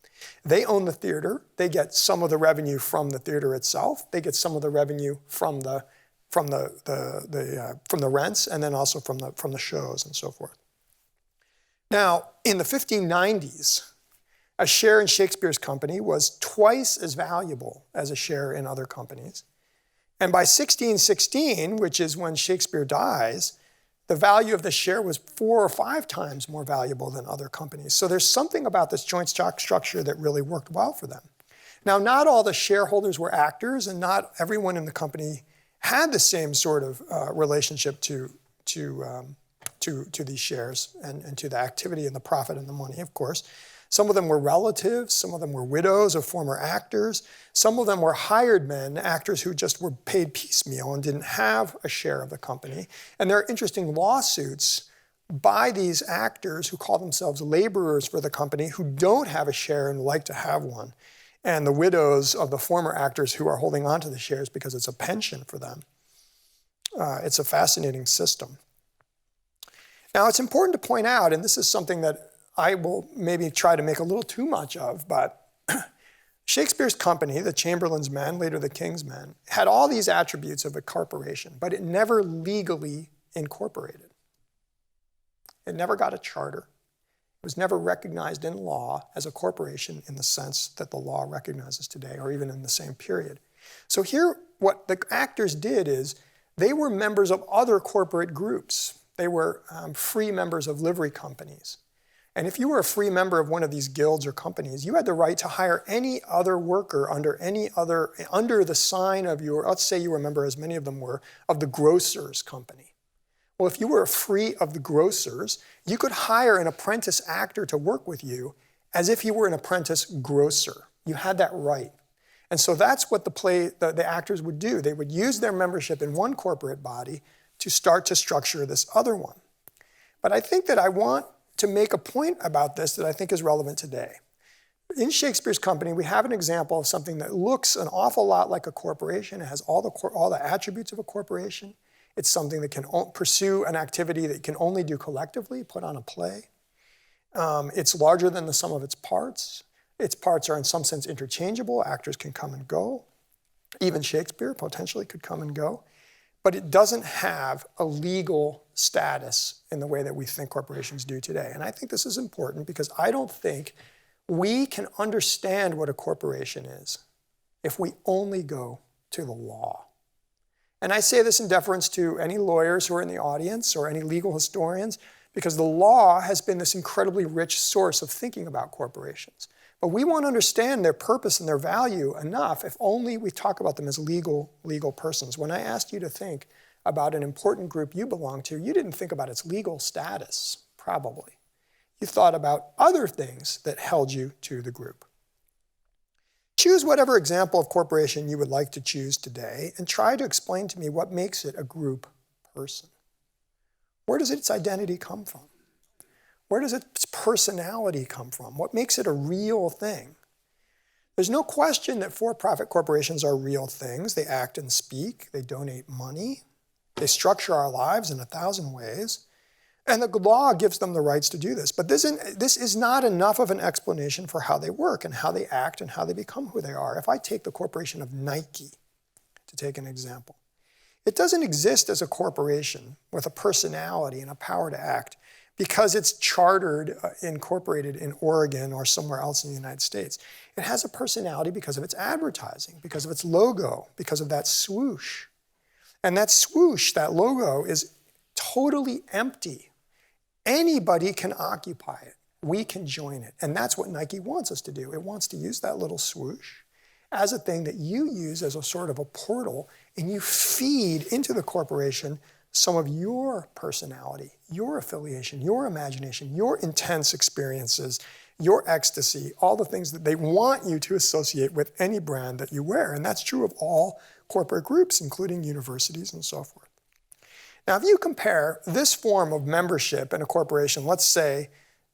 They own the theater. They get some of the revenue from the theater itself. They get some of the revenue from the rents, and then also from the shows and so forth. Now, in the 1590s, a share in Shakespeare's company was twice as valuable as a share in other companies. And by 1616, which is when Shakespeare dies, the value of the share was 4 or 5 times more valuable than other companies. So there's something about this joint stock structure that really worked well for them. Now, not all the shareholders were actors, and not everyone in the company had the same sort of relationship to these shares and to the activity and the profit and the money, of course. Some of them were relatives, some of them were widows of former actors, some of them were hired men, actors who just were paid piecemeal and didn't have a share of the company. And there are interesting lawsuits by these actors who call themselves laborers for the company who don't have a share and like to have one, and the widows of the former actors who are holding on to the shares because it's a pension for them. It's a fascinating system. Now, it's important to point out, and this is something that I will maybe try to make a little too much of, but Shakespeare's company, the Chamberlain's Men, later the King's Men, had all these attributes of a corporation, but it never legally incorporated. It never got a charter. It was never recognized in law as a corporation in the sense that the law recognizes today, or even in the same period. So here, what the actors did is they were members of other corporate groups. They were free members of livery companies. And if you were a free member of one of these guilds or companies, you had the right to hire any other worker under the sign of your, let's say you were a member, as many of them were, of the grocer's company. Well, if you were free of the grocers, you could hire an apprentice actor to work with you as if he were an apprentice grocer. You had that right. And so that's what the actors would do. They would use their membership in one corporate body to start to structure this other one. But I think that I want to make a point about this that I think is relevant today. In Shakespeare's company, we have an example of something that looks an awful lot like a corporation. It has all the attributes of a corporation. It's something that can pursue an activity that it can only do collectively, put on a play. It's larger than the sum of its parts. Its parts are in some sense interchangeable. Actors can come and go. Even Shakespeare potentially could come and go. But it doesn't have a legal status in the way that we think corporations do today. And I think this is important because I don't think we can understand what a corporation is if we only go to the law. And I say this in deference to any lawyers who are in the audience or any legal historians, because the law has been this incredibly rich source of thinking about corporations. But we won't understand their purpose and their value enough if only we talk about them as legal persons. When I asked you to think about an important group you belong to, you didn't think about its legal status, probably. You thought about other things that held you to the group. Choose whatever example of corporation you would like to choose today and try to explain to me what makes it a group person. Where does its identity come from? Where does its personality come from? What makes it a real thing? There's no question that for-profit corporations are real things. They act and speak. They donate money. They structure our lives in 1,000 ways. And the law gives them the rights to do this. But this is not enough of an explanation for how they work and how they act and how they become who they are. If I take the corporation of Nike, to take an example, it doesn't exist as a corporation with a personality and a power to act because it's chartered, incorporated in Oregon or somewhere else in the United States. It has a personality because of its advertising, because of its logo, because of that swoosh. And that swoosh, that logo, is totally empty. Anybody can occupy it. We can join it. And that's what Nike wants us to do. It wants to use that little swoosh as a thing that you use as a sort of a portal, and you feed into the corporation some of your personality, your affiliation, your imagination, your intense experiences, your ecstasy, all the things that they want you to associate with any brand that you wear. And that's true of all corporate groups, including universities and so forth. Now, if you compare this form of membership in a corporation, let's say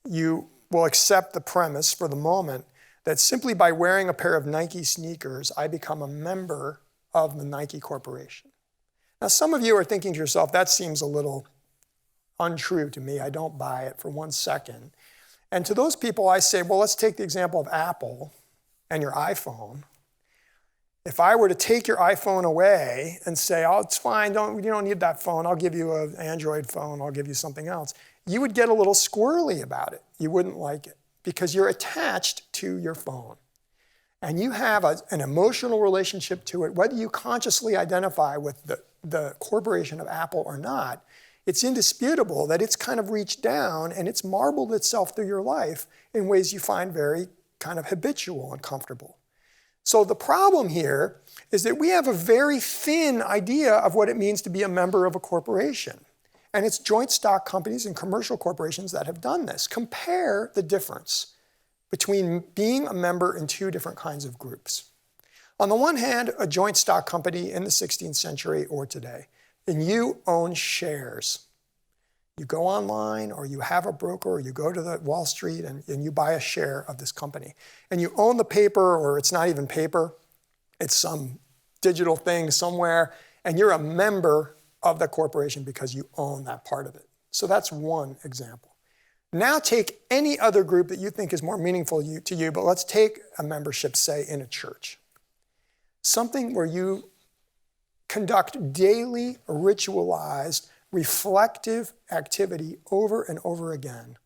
you will accept the premise for the moment that simply by wearing a pair of Nike sneakers, I become a member of the Nike Corporation. Now, some of you are thinking to yourself, that seems a little untrue to me. I don't buy it for 1 second. And to those people, I say, well, let's take the example of Apple and your iPhone. If I were to take your iPhone away and say, oh, it's fine, you don't need that phone, I'll give you an Android phone, I'll give you something else, you would get a little squirrely about it. You wouldn't like it because you're attached to your phone. And you have an emotional relationship to it, whether you consciously identify with the corporation of Apple or not. It's indisputable that it's kind of reached down and it's marbled itself through your life in ways you find very kind of habitual and comfortable. So the problem here is that we have a very thin idea of what it means to be a member of a corporation. And it's joint stock companies and commercial corporations that have done this. Compare the difference between being a member in two different kinds of groups. On the one hand, a joint stock company in the 16th century or today, and you own shares. You go online or you have a broker or you go to the Wall Street and you buy a share of this company. And you own the paper, or it's not even paper, it's some digital thing somewhere, and you're a member of the corporation because you own that part of it. So that's one example. Now take any other group that you think is more meaningful to you, but let's take a membership, say, in a church. Something where you conduct daily, ritualized, reflective activity over and over again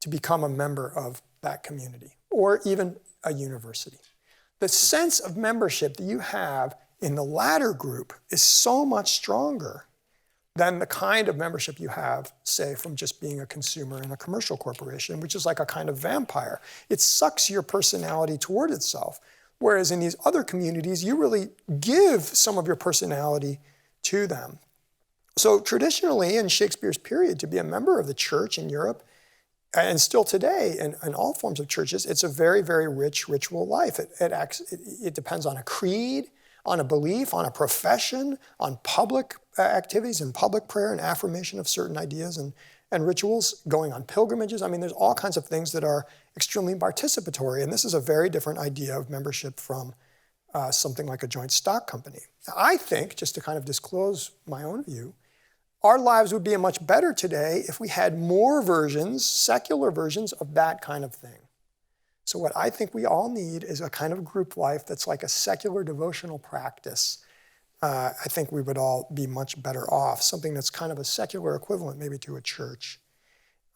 to become a member of that community, or even a university. The sense of membership that you have in the latter group is so much stronger than the kind of membership you have, say, from just being a consumer in a commercial corporation, which is like a kind of vampire. It sucks your personality toward itself. Whereas in these other communities, you really give some of your personality to them. So traditionally, in Shakespeare's period, to be a member of the church in Europe, and still today in all forms of churches, it's a very, very rich ritual life. It depends on a creed, on a belief, on a profession, on public activities and public prayer and affirmation of certain ideas and rituals, going on pilgrimages. I mean, there's all kinds of things that are extremely participatory, and this is a very different idea of membership from something like a joint stock company. I think, just to kind of disclose my own view, our lives would be much better today if we had more versions, secular versions of that kind of thing. So what I think we all need is a kind of group life that's like a secular devotional practice. I think we would all be much better off, something that's kind of a secular equivalent maybe to a church.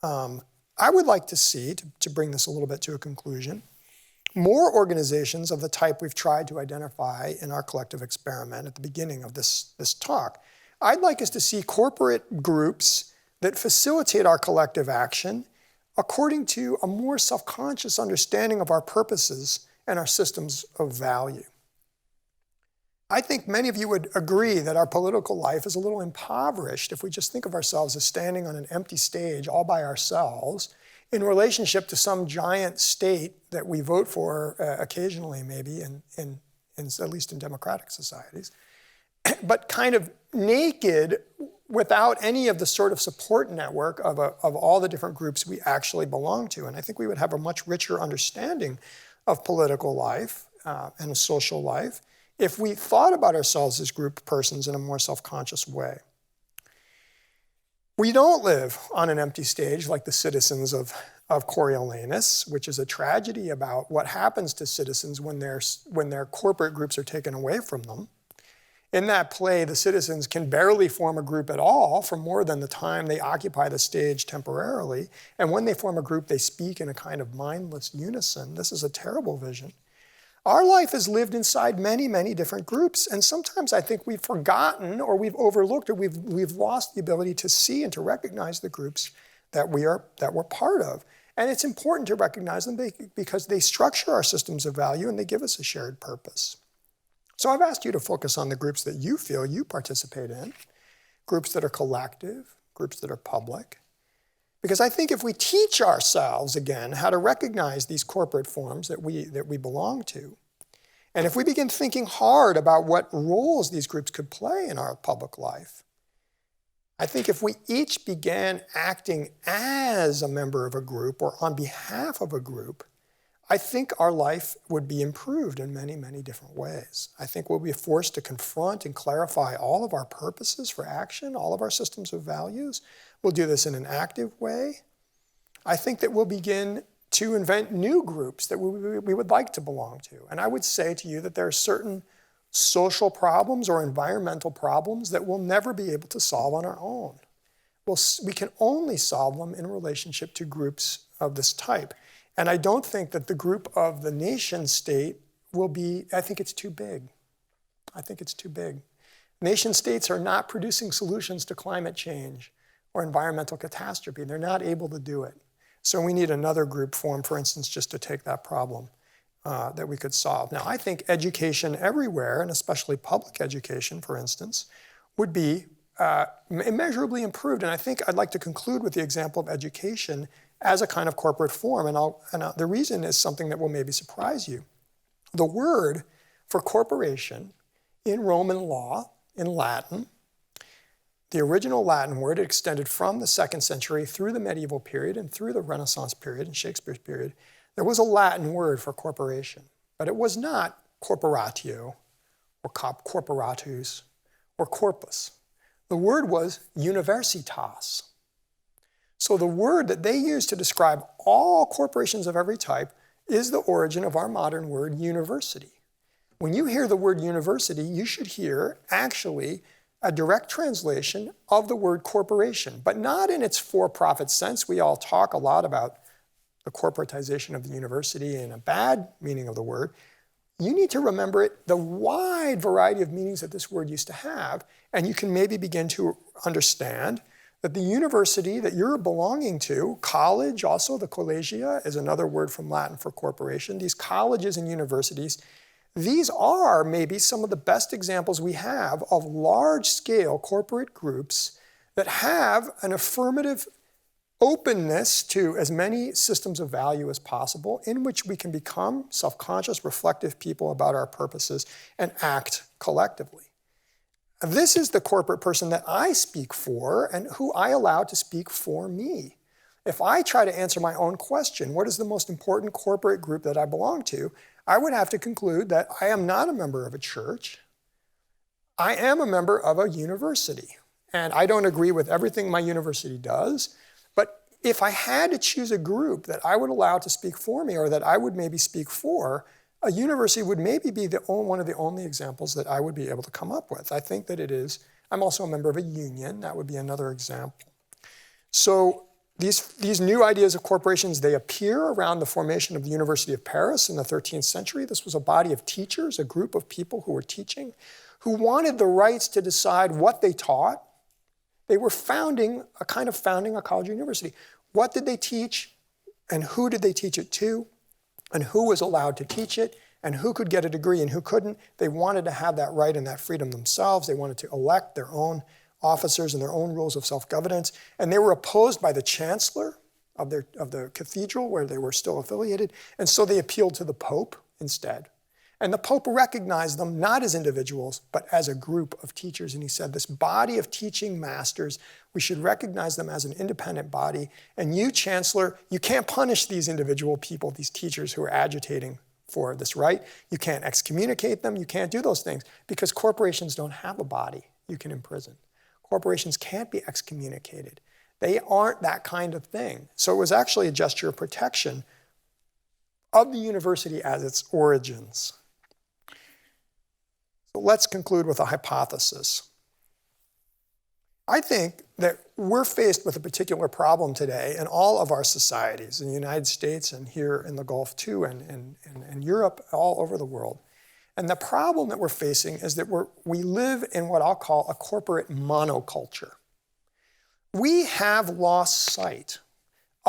I would like to see, to bring this a little bit to a conclusion, more organizations of the type we've tried to identify in our collective experiment at the beginning of this talk. I'd like us to see corporate groups that facilitate our collective action according to a more self-conscious understanding of our purposes and our systems of value. I think many of you would agree that our political life is a little impoverished if we just think of ourselves as standing on an empty stage all by ourselves in relationship to some giant state that we vote for occasionally maybe, at least in democratic societies, but kind of naked without any of the sort of support network of all the different groups we actually belong to. And I think we would have a much richer understanding of political life and social life if we thought about ourselves as group persons in a more self-conscious way. We don't live on an empty stage like the citizens of Coriolanus, which is a tragedy about what happens to citizens when their corporate groups are taken away from them. In that play, the citizens can barely form a group at all for more than the time they occupy the stage temporarily. And when they form a group, they speak in a kind of mindless unison. This is a terrible vision. Our life is lived inside many, many different groups. And sometimes I think we've forgotten or we've overlooked or we've lost the ability to see and to recognize the groups that we're part of. And it's important to recognize them because they structure our systems of value and they give us a shared purpose. So I've asked you to focus on the groups that you feel you participate in, groups that are collective, groups that are public. Because I think if we teach ourselves, again, how to recognize these corporate forms that we belong to, and if we begin thinking hard about what roles these groups could play in our public life, I think if we each began acting as a member of a group or on behalf of a group, I think our life would be improved in many, many different ways. I think we'll be forced to confront and clarify all of our purposes for action, all of our systems of values. We'll do this in an active way. I think that we'll begin to invent new groups that we would like to belong to. And I would say to you that there are certain social problems or environmental problems that we'll never be able to solve on our own. We can only solve them in relationship to groups of this type. And I don't think that the group of the nation state will be, I think it's too big. I think it's too big. Nation states are not producing solutions to climate change or environmental catastrophe. They're not able to do it. So we need another group formed, for instance, just to take that problem that we could solve. Now, I think education everywhere, and especially public education, for instance, would be immeasurably improved. And I think I'd like to conclude with the example of education as a kind of corporate form. And the reason is something that will maybe surprise you. The word for corporation in Roman law, in Latin, the original Latin word, it extended from the 2nd century through the medieval period and through the Renaissance period and Shakespeare's period. There was a Latin word for corporation, but it was not corporatio or corporatus or corpus. The word was universitas. So the word that they used to describe all corporations of every type is the origin of our modern word university. When you hear the word university, you should hear actually a direct translation of the word corporation, but not in its for-profit sense. We all talk a lot about the corporatization of the university in a bad meaning of the word. You need to remember the wide variety of meanings that this word used to have, and you can maybe begin to understand that the university that you're belonging to, college, also the collegia is another word from Latin for corporation. These colleges and universities, these are maybe some of the best examples we have of large-scale corporate groups that have an affirmative openness to as many systems of value as possible in which we can become self-conscious, reflective people about our purposes and act collectively. This is the corporate person that I speak for and who I allow to speak for me. If I try to answer my own question, what is the most important corporate group that I belong to, I would have to conclude that I am not a member of a church. I am a member of a university. And I don't agree with everything my university does. But if I had to choose a group that I would allow to speak for me or that I would maybe speak for, a university would maybe be one of the only examples that I would be able to come up with. I think that it is. I'm also a member of a union. That would be another example. So these new ideas of corporations, they appear around the formation of the University of Paris in the 13th century. This was a body of teachers, a group of people who were teaching, who wanted the rights to decide what they taught. They were founding a college or university. What did they teach, and who did they teach it to, and who was allowed to teach it, and who could get a degree and who couldn't? They wanted to have that right and that freedom themselves. They wanted to elect their own officers and their own rules of self-governance. And they were opposed by the chancellor of the cathedral where they were still affiliated. And so they appealed to the Pope instead. And the Pope recognized them not as individuals, but as a group of teachers. And he said, this body of teaching masters, we should recognize them as an independent body. And you, Chancellor, you can't punish these individual people, these teachers who are agitating for this right. You can't excommunicate them. You can't do those things because corporations don't have a body you can imprison. Corporations can't be excommunicated. They aren't that kind of thing. So it was actually a gesture of protection of the university as its origins. So let's conclude with a hypothesis. I think that we're faced with a particular problem today in all of our societies, in the United States and here in the Gulf too, and in Europe, all over the world. And the problem that we're facing is that we live in what I'll call a corporate monoculture. We have lost sight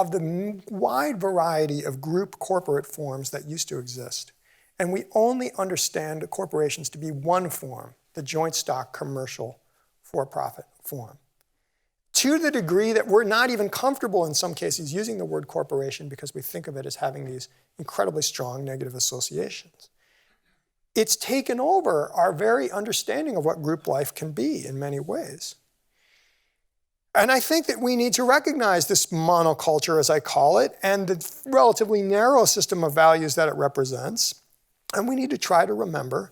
of the wide variety of group corporate forms that used to exist. And we only understand corporations to be one form, the joint stock commercial for-profit form. To the degree that we're not even comfortable in some cases using the word corporation because we think of it as having these incredibly strong negative associations. It's taken over our very understanding of what group life can be in many ways. And I think that we need to recognize this monoculture, as I call it, and the relatively narrow system of values that it represents. And we need to try to remember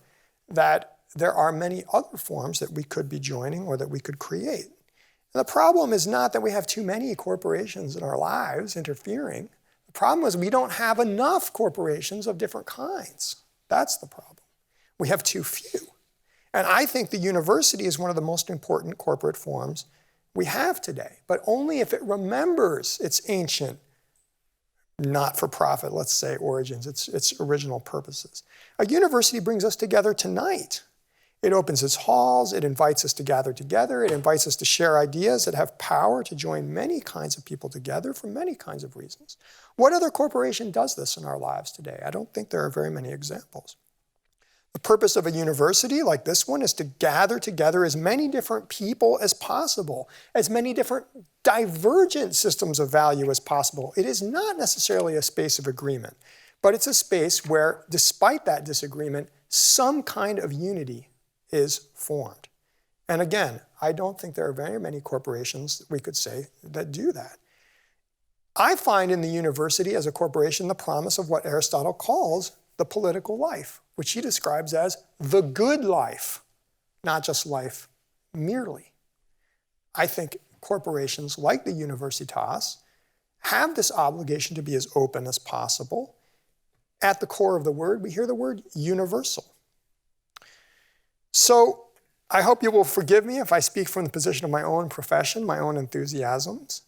that there are many other forms that we could be joining or that we could create. And the problem is not that we have too many corporations in our lives interfering. The problem is we don't have enough corporations of different kinds. That's the problem. We have too few. And I think the university is one of the most important corporate forms we have today, but only if it remembers its ancient, not-for-profit, let's say, origins, its original purposes. A university brings us together tonight. It opens its halls, it invites us to gather together, it invites us to share ideas that have power to join many kinds of people together for many kinds of reasons. What other corporation does this in our lives today? I don't think there are very many examples. The purpose of a university like this one is to gather together as many different people as possible, as many different divergent systems of value as possible. It is not necessarily a space of agreement, but it's a space where, despite that disagreement, some kind of unity is formed. And again, I don't think there are very many corporations, we could say, that do that. I find in the university as a corporation the promise of what Aristotle calls the political life, which he describes as the good life, not just life merely. I think corporations like the Universitas have this obligation to be as open as possible. At the core of the word, we hear the word universal. So I hope you will forgive me if I speak from the position of my own profession, my own enthusiasms.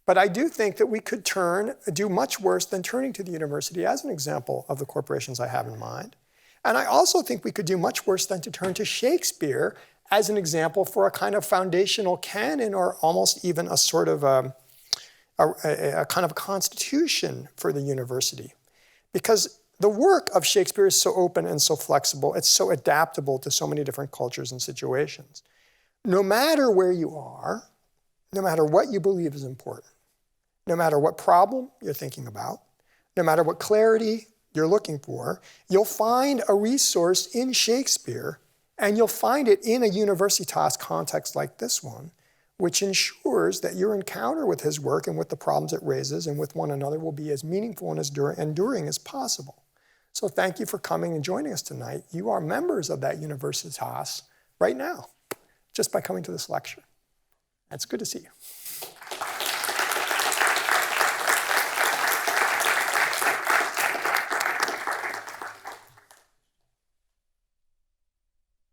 But I do think that we could do much worse than turning to the university as an example of the corporations I have in mind. And I also think we could do much worse than to turn to Shakespeare as an example for a kind of foundational canon or almost even a sort of a kind of constitution for the university. Because the work of Shakespeare is so open and so flexible, it's so adaptable to so many different cultures and situations. No matter where you are, no matter what you believe is important, no matter what problem you're thinking about, no matter what clarity you're looking for, you'll find a resource in Shakespeare, and you'll find it in a Universitas context like this one, which ensures that your encounter with his work and with the problems it raises and with one another will be as meaningful and as enduring as possible. So thank you for coming and joining us tonight. You are members of that Universitas right now, just by coming to this lecture. It's good to see you.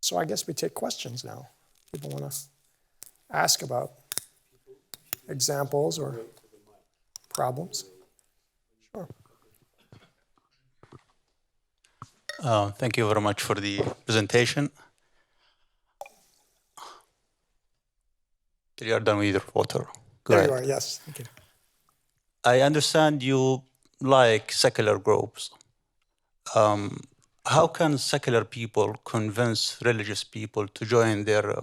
So I guess we take questions now. People want to ask about examples or problems. Sure. Thank you very much for the presentation. You are done with your photo. Go There ahead. you are, yes. Thank you. I understand you like secular groups. How can secular people convince religious people to join their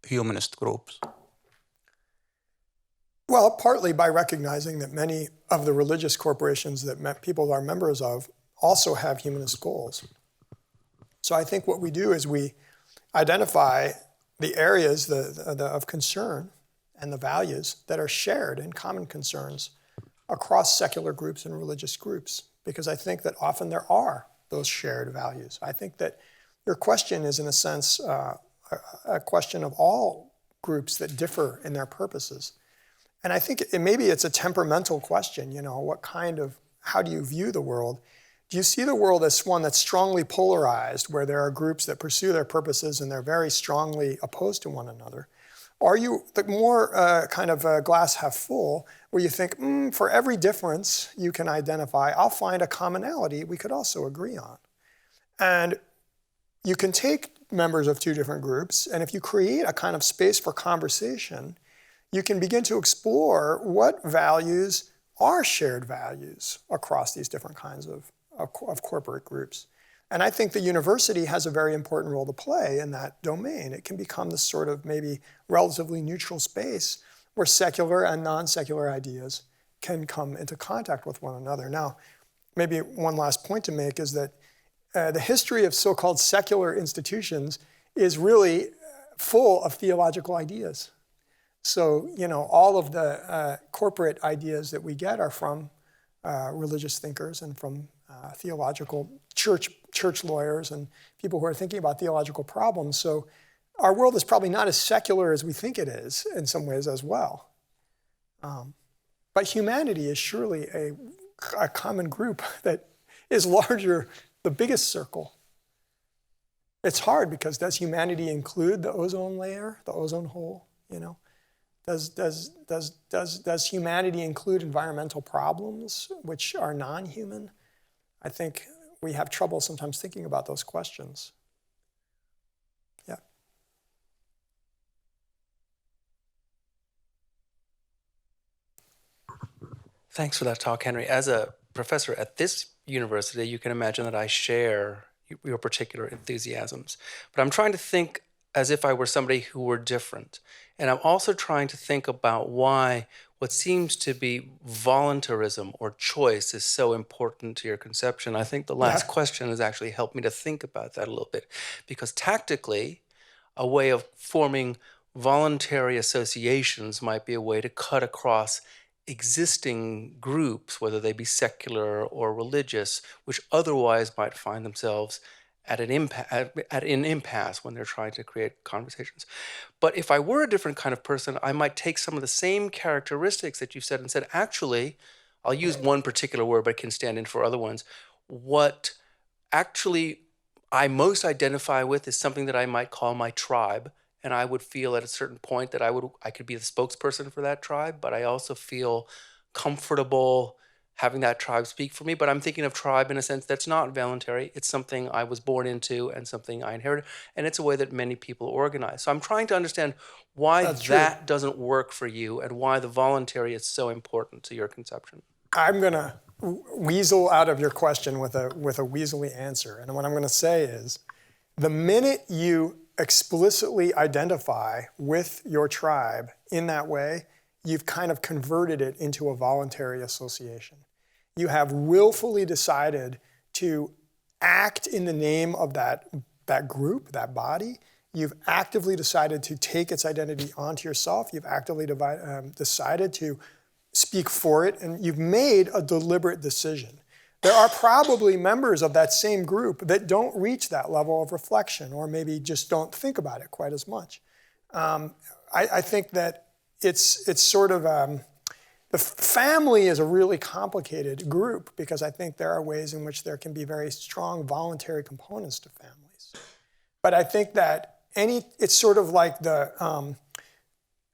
humanist groups? Well, partly by recognizing that many of the religious corporations that people are members of also have humanist goals. So I think what we do is we identify the areas of concern and the values that are shared in common concerns across secular groups and religious groups, because I think that often there are those shared values. I think that your question is, in a sense, a question of all groups that differ in their purposes. And I think maybe it's a temperamental question, how do you view the world? Do you see the world as one that's strongly polarized, where there are groups that pursue their purposes and they're very strongly opposed to one another? Or are you the more glass half full, where you think, for every difference you can identify, I'll find a commonality we could also agree on. And you can take members of two different groups, and if you create a kind of space for conversation, you can begin to explore what values are shared values across these different kinds of corporate groups. And I think the university has a very important role to play in that domain. It can become this sort of maybe relatively neutral space where secular and non-secular ideas can come into contact with one another. Now, maybe one last point to make is that the history of so-called secular institutions is really full of theological ideas. So, all of the corporate ideas that we get are from religious thinkers and from theological church lawyers and people who are thinking about theological problems. So our world is probably not as secular as we think it is in some ways as well. But humanity is surely a common group that is larger, the biggest circle. It's hard because does humanity include the ozone layer, the ozone hole? Does humanity include environmental problems which are non-human? I think we have trouble sometimes thinking about those questions. Yeah. Thanks for that talk, Henry. As a professor at this university, you can imagine that I share your particular enthusiasms. But I'm trying to think as if I were somebody who were different. And I'm also trying to think about why what seems to be voluntarism or choice is so important to your conception. I think the last question has actually helped me to think about that a little bit, because tactically, a way of forming voluntary associations might be a way to cut across existing groups, whether they be secular or religious, which otherwise might find themselves at an impasse when they're trying to create conversations. But if I were a different kind of person, I might take some of the same characteristics that you said and said, actually, I'll use one particular word, but it can stand in for other ones. What actually I most identify with is something that I might call my tribe. And I would feel at a certain point that I could be the spokesperson for that tribe, but I also feel comfortable having that tribe speak for me. But I'm thinking of tribe in a sense that's not voluntary. It's something I was born into and something I inherited. And it's a way that many people organize. So I'm trying to understand why that doesn't work for you and why the voluntary is so important to your conception. I'm going to weasel out of your question with a weaselly answer. And what I'm going to say is, the minute you explicitly identify with your tribe in that way, you've kind of converted it into a voluntary association. You have willfully decided to act in the name of that group, that body. You've actively decided to take its identity onto yourself. You've actively decided to speak for it, and you've made a deliberate decision. There are probably members of that same group that don't reach that level of reflection, or maybe just don't think about it quite as much. I think that it's sort of, the family is a really complicated group, because I think there are ways in which there can be very strong voluntary components to families. But I think that it's sort of like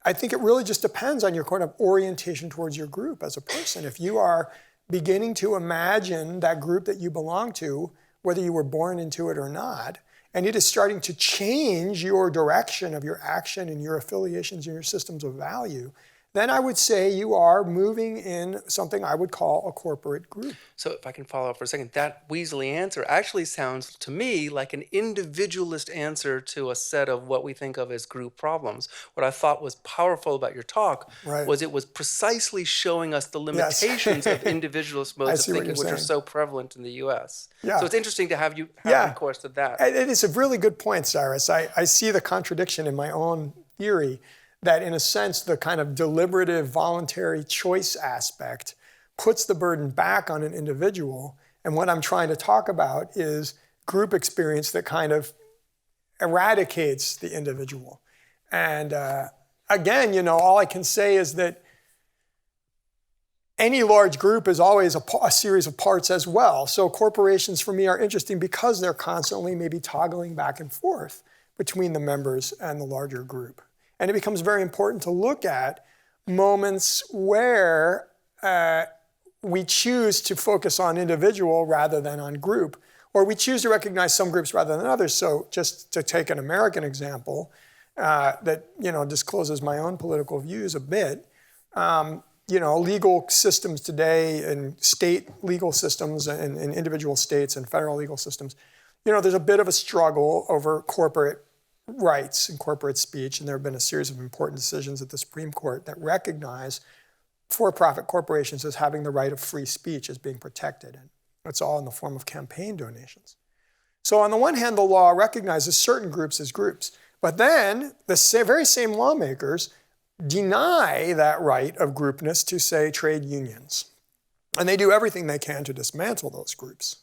I think it really just depends on your kind of orientation towards your group as a person. If you are beginning to imagine that group that you belong to, whether you were born into it or not, and it is starting to change your direction of your action and your affiliations and your systems of value, then I would say you are moving in something I would call a corporate group. So if I can follow up for a second, that weaselly answer actually sounds to me like an individualist answer to a set of what we think of as group problems. What I thought was powerful about your talk was it was precisely showing us the limitations of individualist modes of thinking, which are so prevalent in the US. So it's interesting to have you have recourse to that. It is a really good point, Cyrus. I see the contradiction in my own theory, that in a sense, the kind of deliberative, voluntary choice aspect puts the burden back on an individual. And what I'm trying to talk about is group experience that kind of eradicates the individual. And again, all I can say is that any large group is always a series of parts as well. So corporations for me are interesting because they're constantly maybe toggling back and forth between the members and the larger group. And it becomes very important to look at moments where we choose to focus on individual rather than on group, or we choose to recognize some groups rather than others. So just to take an American example that discloses my own political views a bit, legal systems today and state legal systems and individual states and federal legal systems, there's a bit of a struggle over corporate rights and corporate speech. And there have been a series of important decisions at the Supreme Court that recognize for-profit corporations as having the right of free speech as being protected. And it's all in the form of campaign donations. So on the one hand, the law recognizes certain groups as groups. But then the very same lawmakers deny that right of groupness to, say, trade unions. And they do everything they can to dismantle those groups.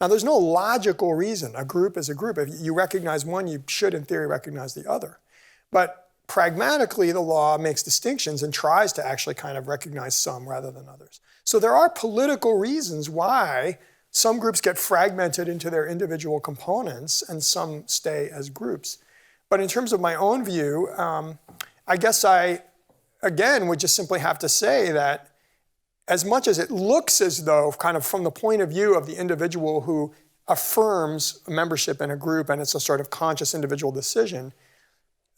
Now, there's no logical reason. A group is a group. If you recognize one, you should, in theory, recognize the other. But pragmatically, the law makes distinctions and tries to actually kind of recognize some rather than others. So there are political reasons why some groups get fragmented into their individual components and some stay as groups. But in terms of my own view, I guess I, again, would just simply have to say that as much as it looks as though, kind of from the point of view of the individual who affirms membership in a group and it's a sort of conscious individual decision,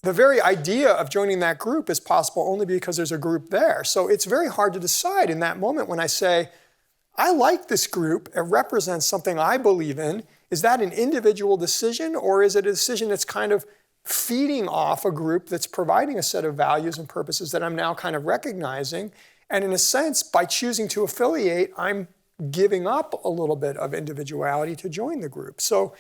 the very idea of joining that group is possible only because there's a group there. So it's very hard to decide in that moment when I say, I like this group, it represents something I believe in. Is that an individual decision, or is it a decision that's kind of feeding off a group that's providing a set of values and purposes that I'm now kind of recognizing? And in a sense, by choosing to affiliate, I'm giving up a little bit of individuality to join the group. So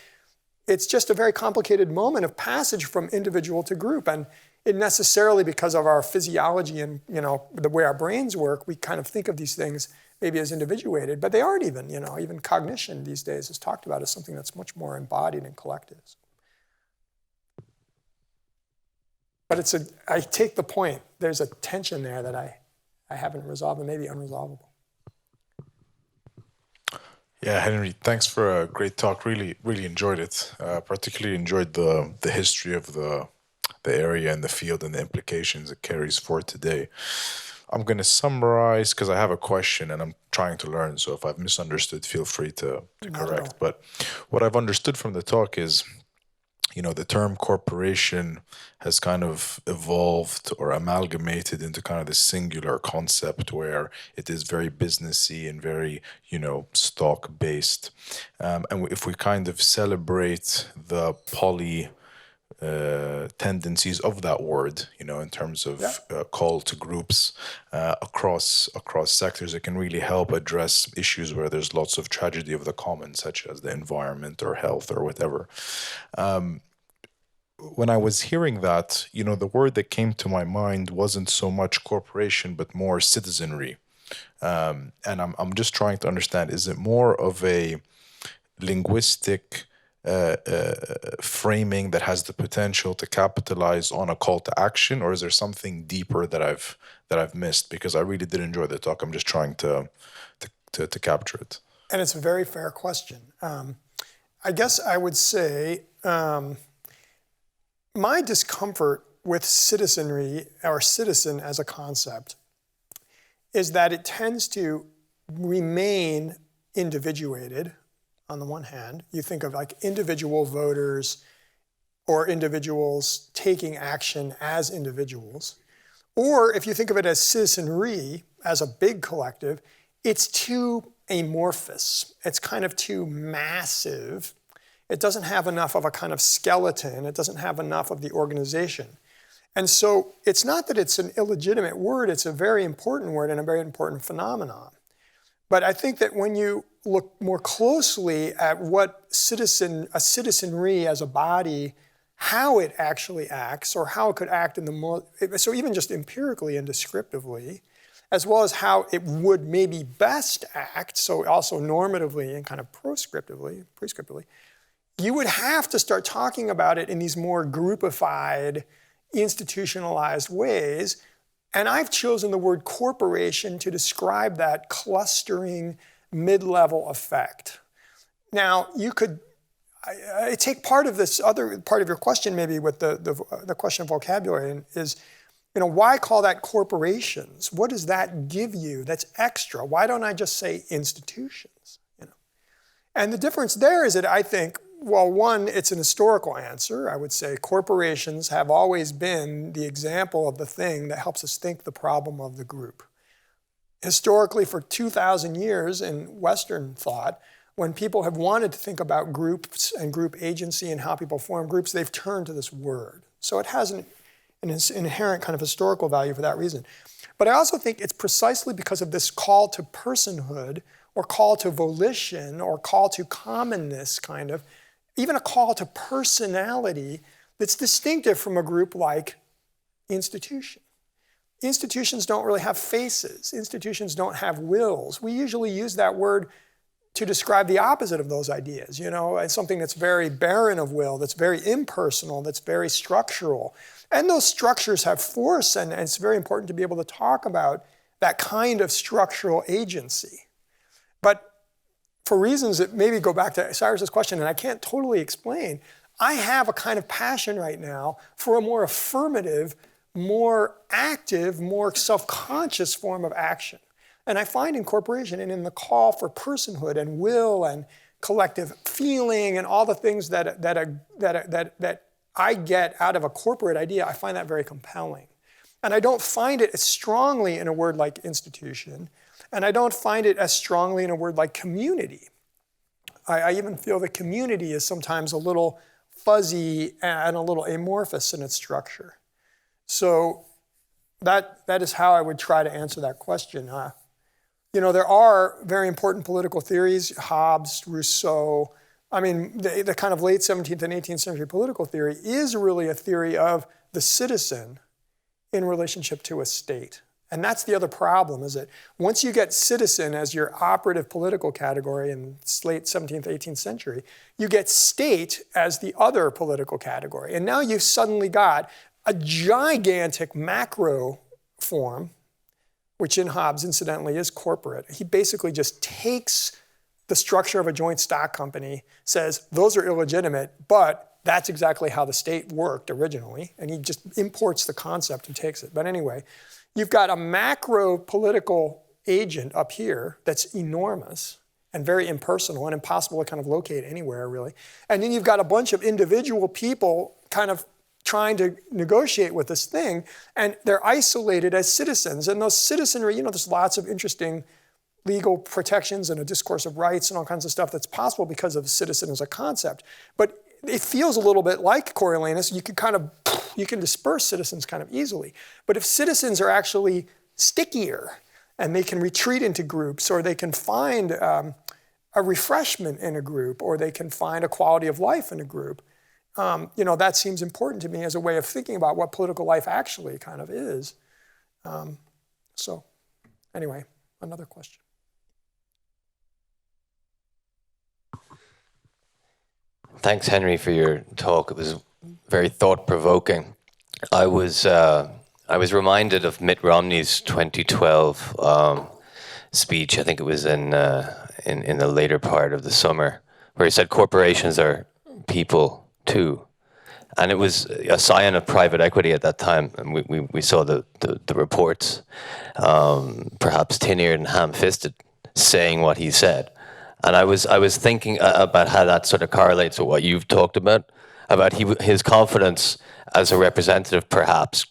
it's just a very complicated moment of passage from individual to group. And it necessarily, because of our physiology and the way our brains work, we kind of think of these things maybe as individuated, but they aren't even. Even cognition these days is talked about as something that's much more embodied and collective. But I take the point. There's a tension there that I haven't resolved and maybe unresolvable. Yeah, Henry, thanks for a great talk. Really, really enjoyed it. Particularly enjoyed the history of the area and the field and the implications it carries for today. I'm going to summarize because I have a question and I'm trying to learn. So if I've misunderstood, feel free to correct. But what I've understood from the talk is, the term corporation has kind of evolved or amalgamated into kind of this singular concept where it is very businessy and very, stock-based. And if we kind of celebrate the poly tendencies of that word, in terms of call to groups across sectors, it can really help address issues where there's lots of tragedy of the commons, such as the environment or health or whatever. When I was hearing that, the word that came to my mind wasn't so much corporation, but more citizenry. And I'm just trying to understand, is it more of a linguistic framing that has the potential to capitalize on a call to action, or is there something deeper that I've missed? Because I really did enjoy the talk. I'm just trying to capture it. And it's a very fair question. I guess I would say my discomfort with citizenry or citizen as a concept is that it tends to remain individuated. On the one hand, you think of like individual voters or individuals taking action as individuals. Or if you think of it as citizenry, as a big collective, it's too amorphous. It's kind of too massive. It doesn't have enough of a kind of skeleton. It doesn't have enough of the organization. And so it's not that it's an illegitimate word. It's a very important word and a very important phenomenon. But I think that when you look more closely at what a citizenry as a body, how it actually acts, or how it could act so even just empirically and descriptively, as well as how it would maybe best act, so also normatively and kind of prescriptively, you would have to start talking about it in these more groupified, institutionalized ways. And I've chosen the word corporation to describe that clustering mid-level effect. Now, you could I take part of this other part of your question maybe with the question of vocabulary is, why call that corporations? What does that give you that's extra? Why don't I just say institutions? And the difference there is that I think, well, one, it's an historical answer. I would say corporations have always been the example of the thing that helps us think the problem of the group. historically for 2,000 years in Western thought, when people have wanted to think about groups and group agency and how people form groups, they've turned to this word. So it has an inherent kind of historical value for that reason. But I also think it's precisely because of this call to personhood or call to volition or call to commonness kind of, even a call to personality that's distinctive from a group like institution. Institutions don't really have faces. Institutions don't have wills. We usually use that word to describe the opposite of those ideas, as something that's very barren of will, that's very impersonal, that's very structural. And those structures have force, and it's very important to be able to talk about that kind of structural agency. But for reasons that maybe go back to Cyrus's question, and I can't totally explain, I have a kind of passion right now for a more affirmative, more active, more self-conscious form of action. And I find in corporation and in the call for personhood and will and collective feeling and all the things that I get out of a corporate idea, I find that very compelling. And I don't find it as strongly in a word like institution, and I don't find it as strongly in a word like community. I even feel that community is sometimes a little fuzzy and a little amorphous in its structure. So that is how I would try to answer that question. There are very important political theories, Hobbes, Rousseau. I mean, the kind of late 17th and 18th century political theory is really a theory of the citizen in relationship to a state. And that's the other problem, is that once you get citizen as your operative political category in late 17th, 18th century, you get state as the other political category. And now you've suddenly got a gigantic macro form, which in Hobbes, incidentally, is corporate. He basically just takes the structure of a joint stock company, says those are illegitimate, but that's exactly how the state worked originally, and he just imports the concept and takes it. But anyway, you've got a macro political agent up here that's enormous and very impersonal and impossible to kind of locate anywhere, really. And then you've got a bunch of individual people kind of trying to negotiate with this thing, and they're isolated as citizens. And those citizenry, there's lots of interesting legal protections and a discourse of rights and all kinds of stuff that's possible because of citizen as a concept. But it feels a little bit like Coriolanus. You can disperse citizens kind of easily. But if citizens are actually stickier and they can retreat into groups, or they can find a refreshment in a group, or they can find a quality of life in a group, that seems important to me as a way of thinking about what political life actually kind of is. So anyway, another question. Thanks, Henry, for your talk. It was very thought-provoking. I was reminded of Mitt Romney's 2012 speech. I think it was in the later part of the summer, where he said corporations are people too, and it was a scion of private equity at that time. And we saw the reports, perhaps tin-eared and ham-fisted, saying what he said. And I was thinking about how that sort of correlates with what you've talked about his confidence as a representative, perhaps,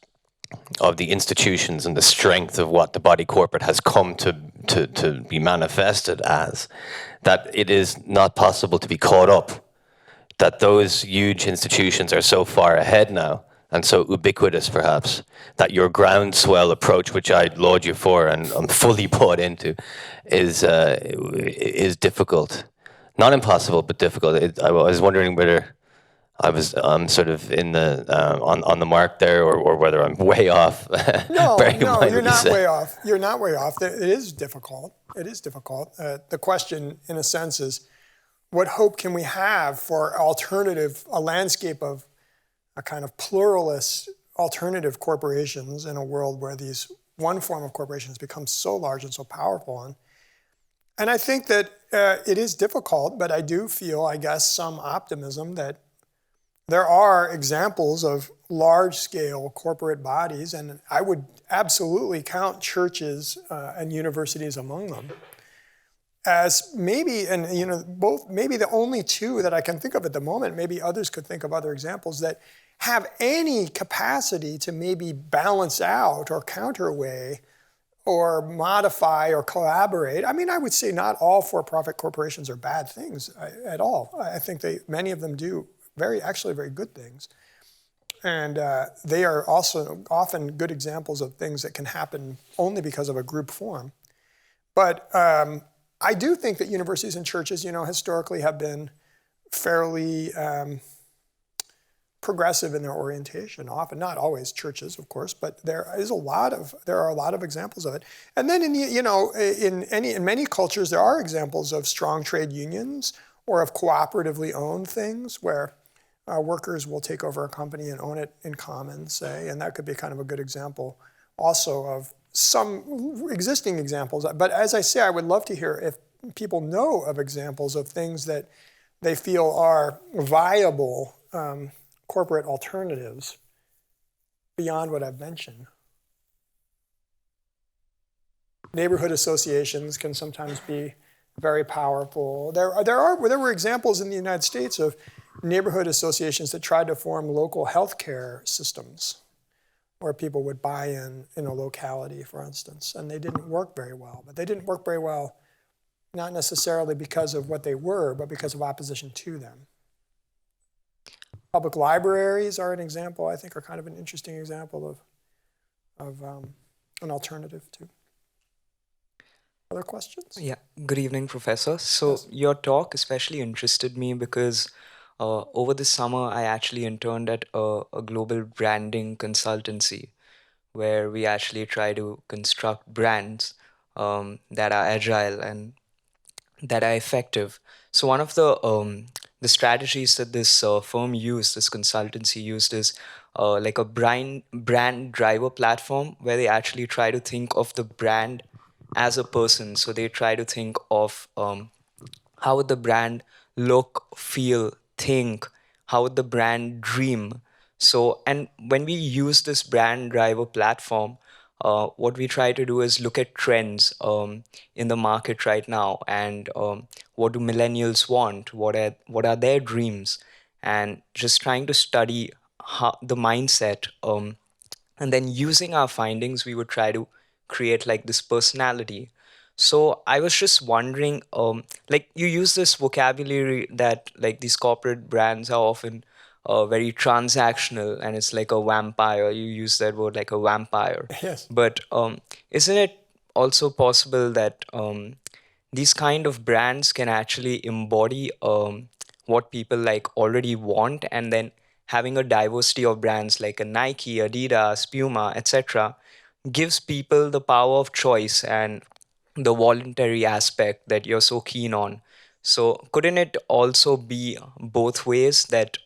of the institutions and the strength of what the body corporate has come to be manifested as, that it is not possible to be caught up, that those huge institutions are so far ahead now and so ubiquitous, perhaps, that your groundswell approach, which I laud you for and I'm fully bought into, is difficult. Not impossible, but difficult. I was wondering whether I'm sort of in the on the mark there, or whether I'm way off. No, you're not way off. You're not way off. It is difficult. It is difficult. The question, in a sense, is what hope can we have for a landscape of a kind of pluralist alternative corporations in a world where these one form of corporations becomes so large and so powerful? And I think that it is difficult, but I do feel, I guess, some optimism that there are examples of large-scale corporate bodies, and I would absolutely count churches and universities among them, as maybe, maybe the only two that I can think of at the moment. Maybe others could think of other examples that have any capacity to maybe balance out or counterweigh or modify or collaborate. I mean, I would say not all for-profit corporations are bad things at all. I think many of them do actually very good things. And they are also often good examples of things that can happen only because of a group form. But I do think that universities and churches, historically have been fairly progressive in their orientation. Often, not always churches, of course, but there are a lot of examples of it. And then in many cultures, there are examples of strong trade unions or of cooperatively owned things where workers will take over a company and own it in common, say, and that could be kind of a good example also of some existing examples. But as I say, I would love to hear if people know of examples of things that they feel are viable corporate alternatives beyond what I've mentioned. Neighborhood associations can sometimes be very powerful. There were examples in the United States of neighborhood associations that tried to form local healthcare systems where people would buy in a locality, for instance, and they didn't work very well. But they didn't work very well not necessarily because of what they were, but because of opposition to them. Public libraries are an example, I think, are kind of an interesting example of an alternative too. Other questions? Yeah, good evening, Professor. So your talk especially interested me because over the summer, I actually interned at a global branding consultancy where we actually try to construct brands that are agile and that are effective. So one of the strategies that this firm used, this consultancy used, is like a brand driver platform where they actually try to think of the brand as a person. So they try to think of how would the brand look, feel, think, how would the brand dream. So, and when we use this brand driver platform, what we try to do is look at trends in the market right now, and what do millennials want, what are their dreams, and just trying to study the mindset, and then using our findings, we would try to create like this personality. So I was just wondering, like you use this vocabulary that like these corporate brands are often very transactional, and it's like a vampire. You use that word like a vampire. Yes. But isn't it also possible that these kind of brands can actually embody what people like already want, and then having a diversity of brands like a Nike, Adidas, Puma, etc., gives people the power of choice and the voluntary aspect that you're so keen on. So couldn't it also be both ways, that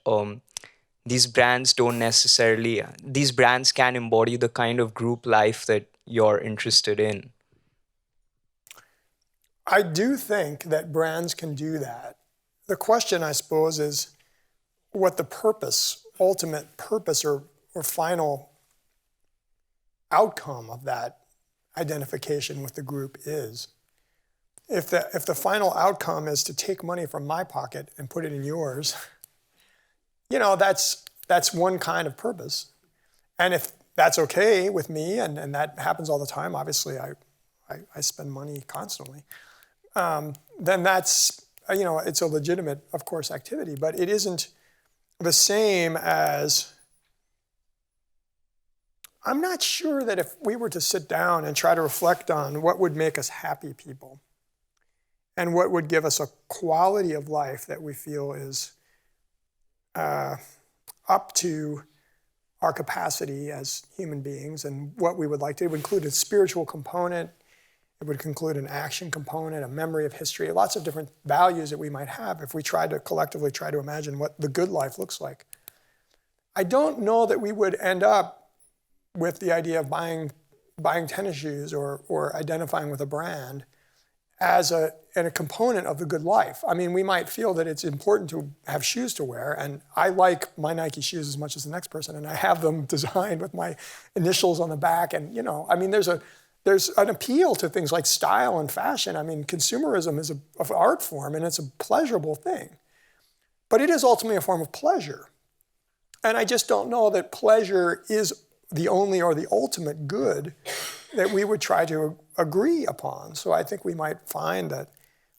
these brands can embody the kind of group life that you're interested in? I do think that brands can do that. The question, I suppose, is what the ultimate purpose or final outcome of that identification with the group is. If the final outcome is to take money from my pocket and put it in yours, that's one kind of purpose. And if that's okay with me, and that happens all the time, obviously I spend money constantly, then that's, it's a legitimate, of course, activity, but it isn't the same as, I'm not sure that if we were to sit down and try to reflect on what would make us happy people and what would give us a quality of life that we feel is up to our capacity as human beings, and what we would like to, it would include a spiritual component, it would include an action component, a memory of history, lots of different values that we might have if we tried to collectively try to imagine what the good life looks like. I don't know that we would end up with the idea of buying tennis shoes or identifying with a brand as a component of the good life. I mean, we might feel that it's important to have shoes to wear, and I like my Nike shoes as much as the next person, and I have them designed with my initials on the back, and I mean, there's an appeal to things like style and fashion. I mean, consumerism is an art form, and it's a pleasurable thing. But it is ultimately a form of pleasure. And I just don't know that pleasure is the only or the ultimate good that we would try to agree upon. So I think we might find that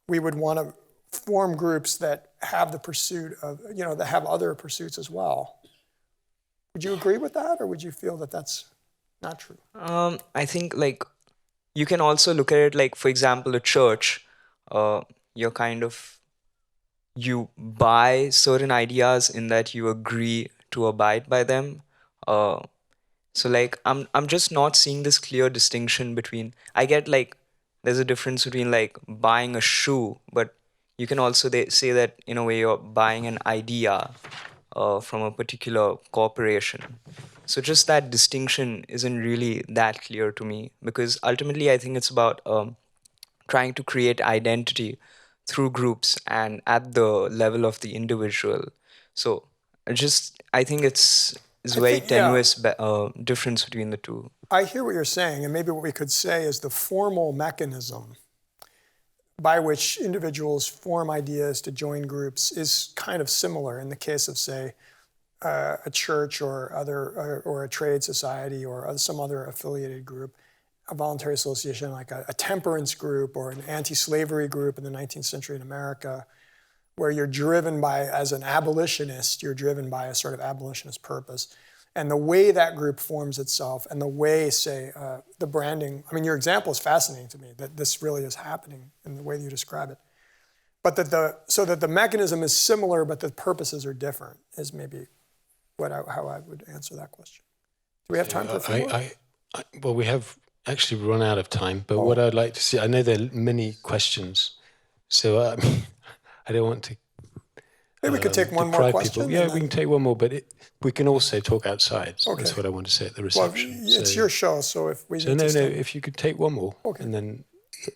we would want to form groups that have the pursuit of, that have other pursuits as well. Would you agree with that, or would you feel that that's not true? I think like you can also look at it like, for example, a church. You buy certain ideas in that you agree to abide by them. So like I'm just not seeing this clear distinction between. I get like there's a difference between like buying a shoe, but you can also say that in a way you're buying an idea from a particular corporation. So just that distinction isn't really that clear to me, because ultimately I think it's about trying to create identity through groups and at the level of the individual. So I think it's very tenuous difference between the two. I hear what you're saying, and maybe what we could say is the formal mechanism by which individuals form ideas to join groups is kind of similar in the case of, say, a church or a trade society or some other affiliated group, a voluntary association like a temperance group or an anti-slavery group in the 19th century in America, where you're driven by, as an abolitionist, you're driven by a sort of abolitionist purpose. And the way that group forms itself and the way, say, the branding, I mean, your example is fascinating to me, that this really is happening in the way that you describe it. But so that the mechanism is similar, but the purposes are different, is maybe how I would answer that question. Do we have time for a few more? Well, we have actually run out of time, but what I'd like to see, I know there are many questions, so I don't want to maybe we could take one more question. People. Yeah, we can take one more, but we can also talk outside. Okay. That's what I want to say at the reception. Well, it's your show, so if we... So no, if you could take one more, okay. And then...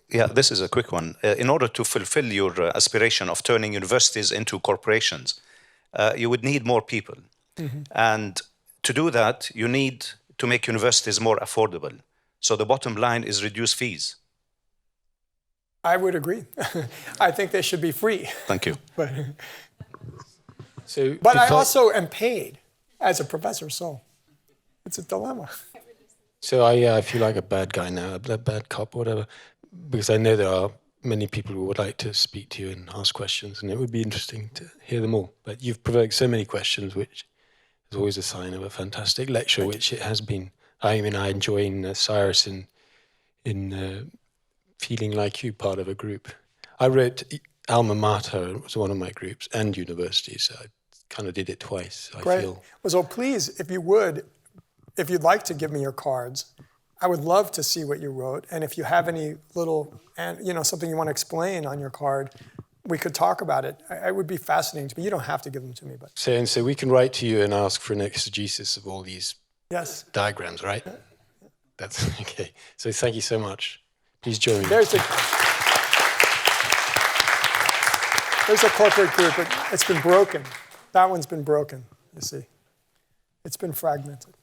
Yeah, this is a quick one. In order to fulfill your aspiration of turning universities into corporations, you would need more people. Mm-hmm. And to do that, you need to make universities more affordable. So the bottom line is reduce fees. I would agree. I think they should be free. Thank you. But I also am paid as a professor, so it's a dilemma. So I feel like a bad guy now, a bad cop, whatever, because I know there are many people who would like to speak to you and ask questions, and it would be interesting to hear them all. But you've provoked so many questions, which is always a sign of a fantastic lecture, which it has been. I mean, I enjoy Cyrus in feeling like you, part of a group. I wrote Alma Mater, it was one of my groups, and university, so I kind of did it twice, I feel. Well, so please, if you'd like to give me your cards, I would love to see what you wrote. And if you have any little, something you want to explain on your card, we could talk about it. It would be fascinating to me. You don't have to give them to me, but... So we can write to you and ask for an exegesis of all these diagrams, right? Yeah. That's okay. So thank you so much. Please join me. There's a corporate group. It's been broken. That one's been broken, you see. It's been fragmented.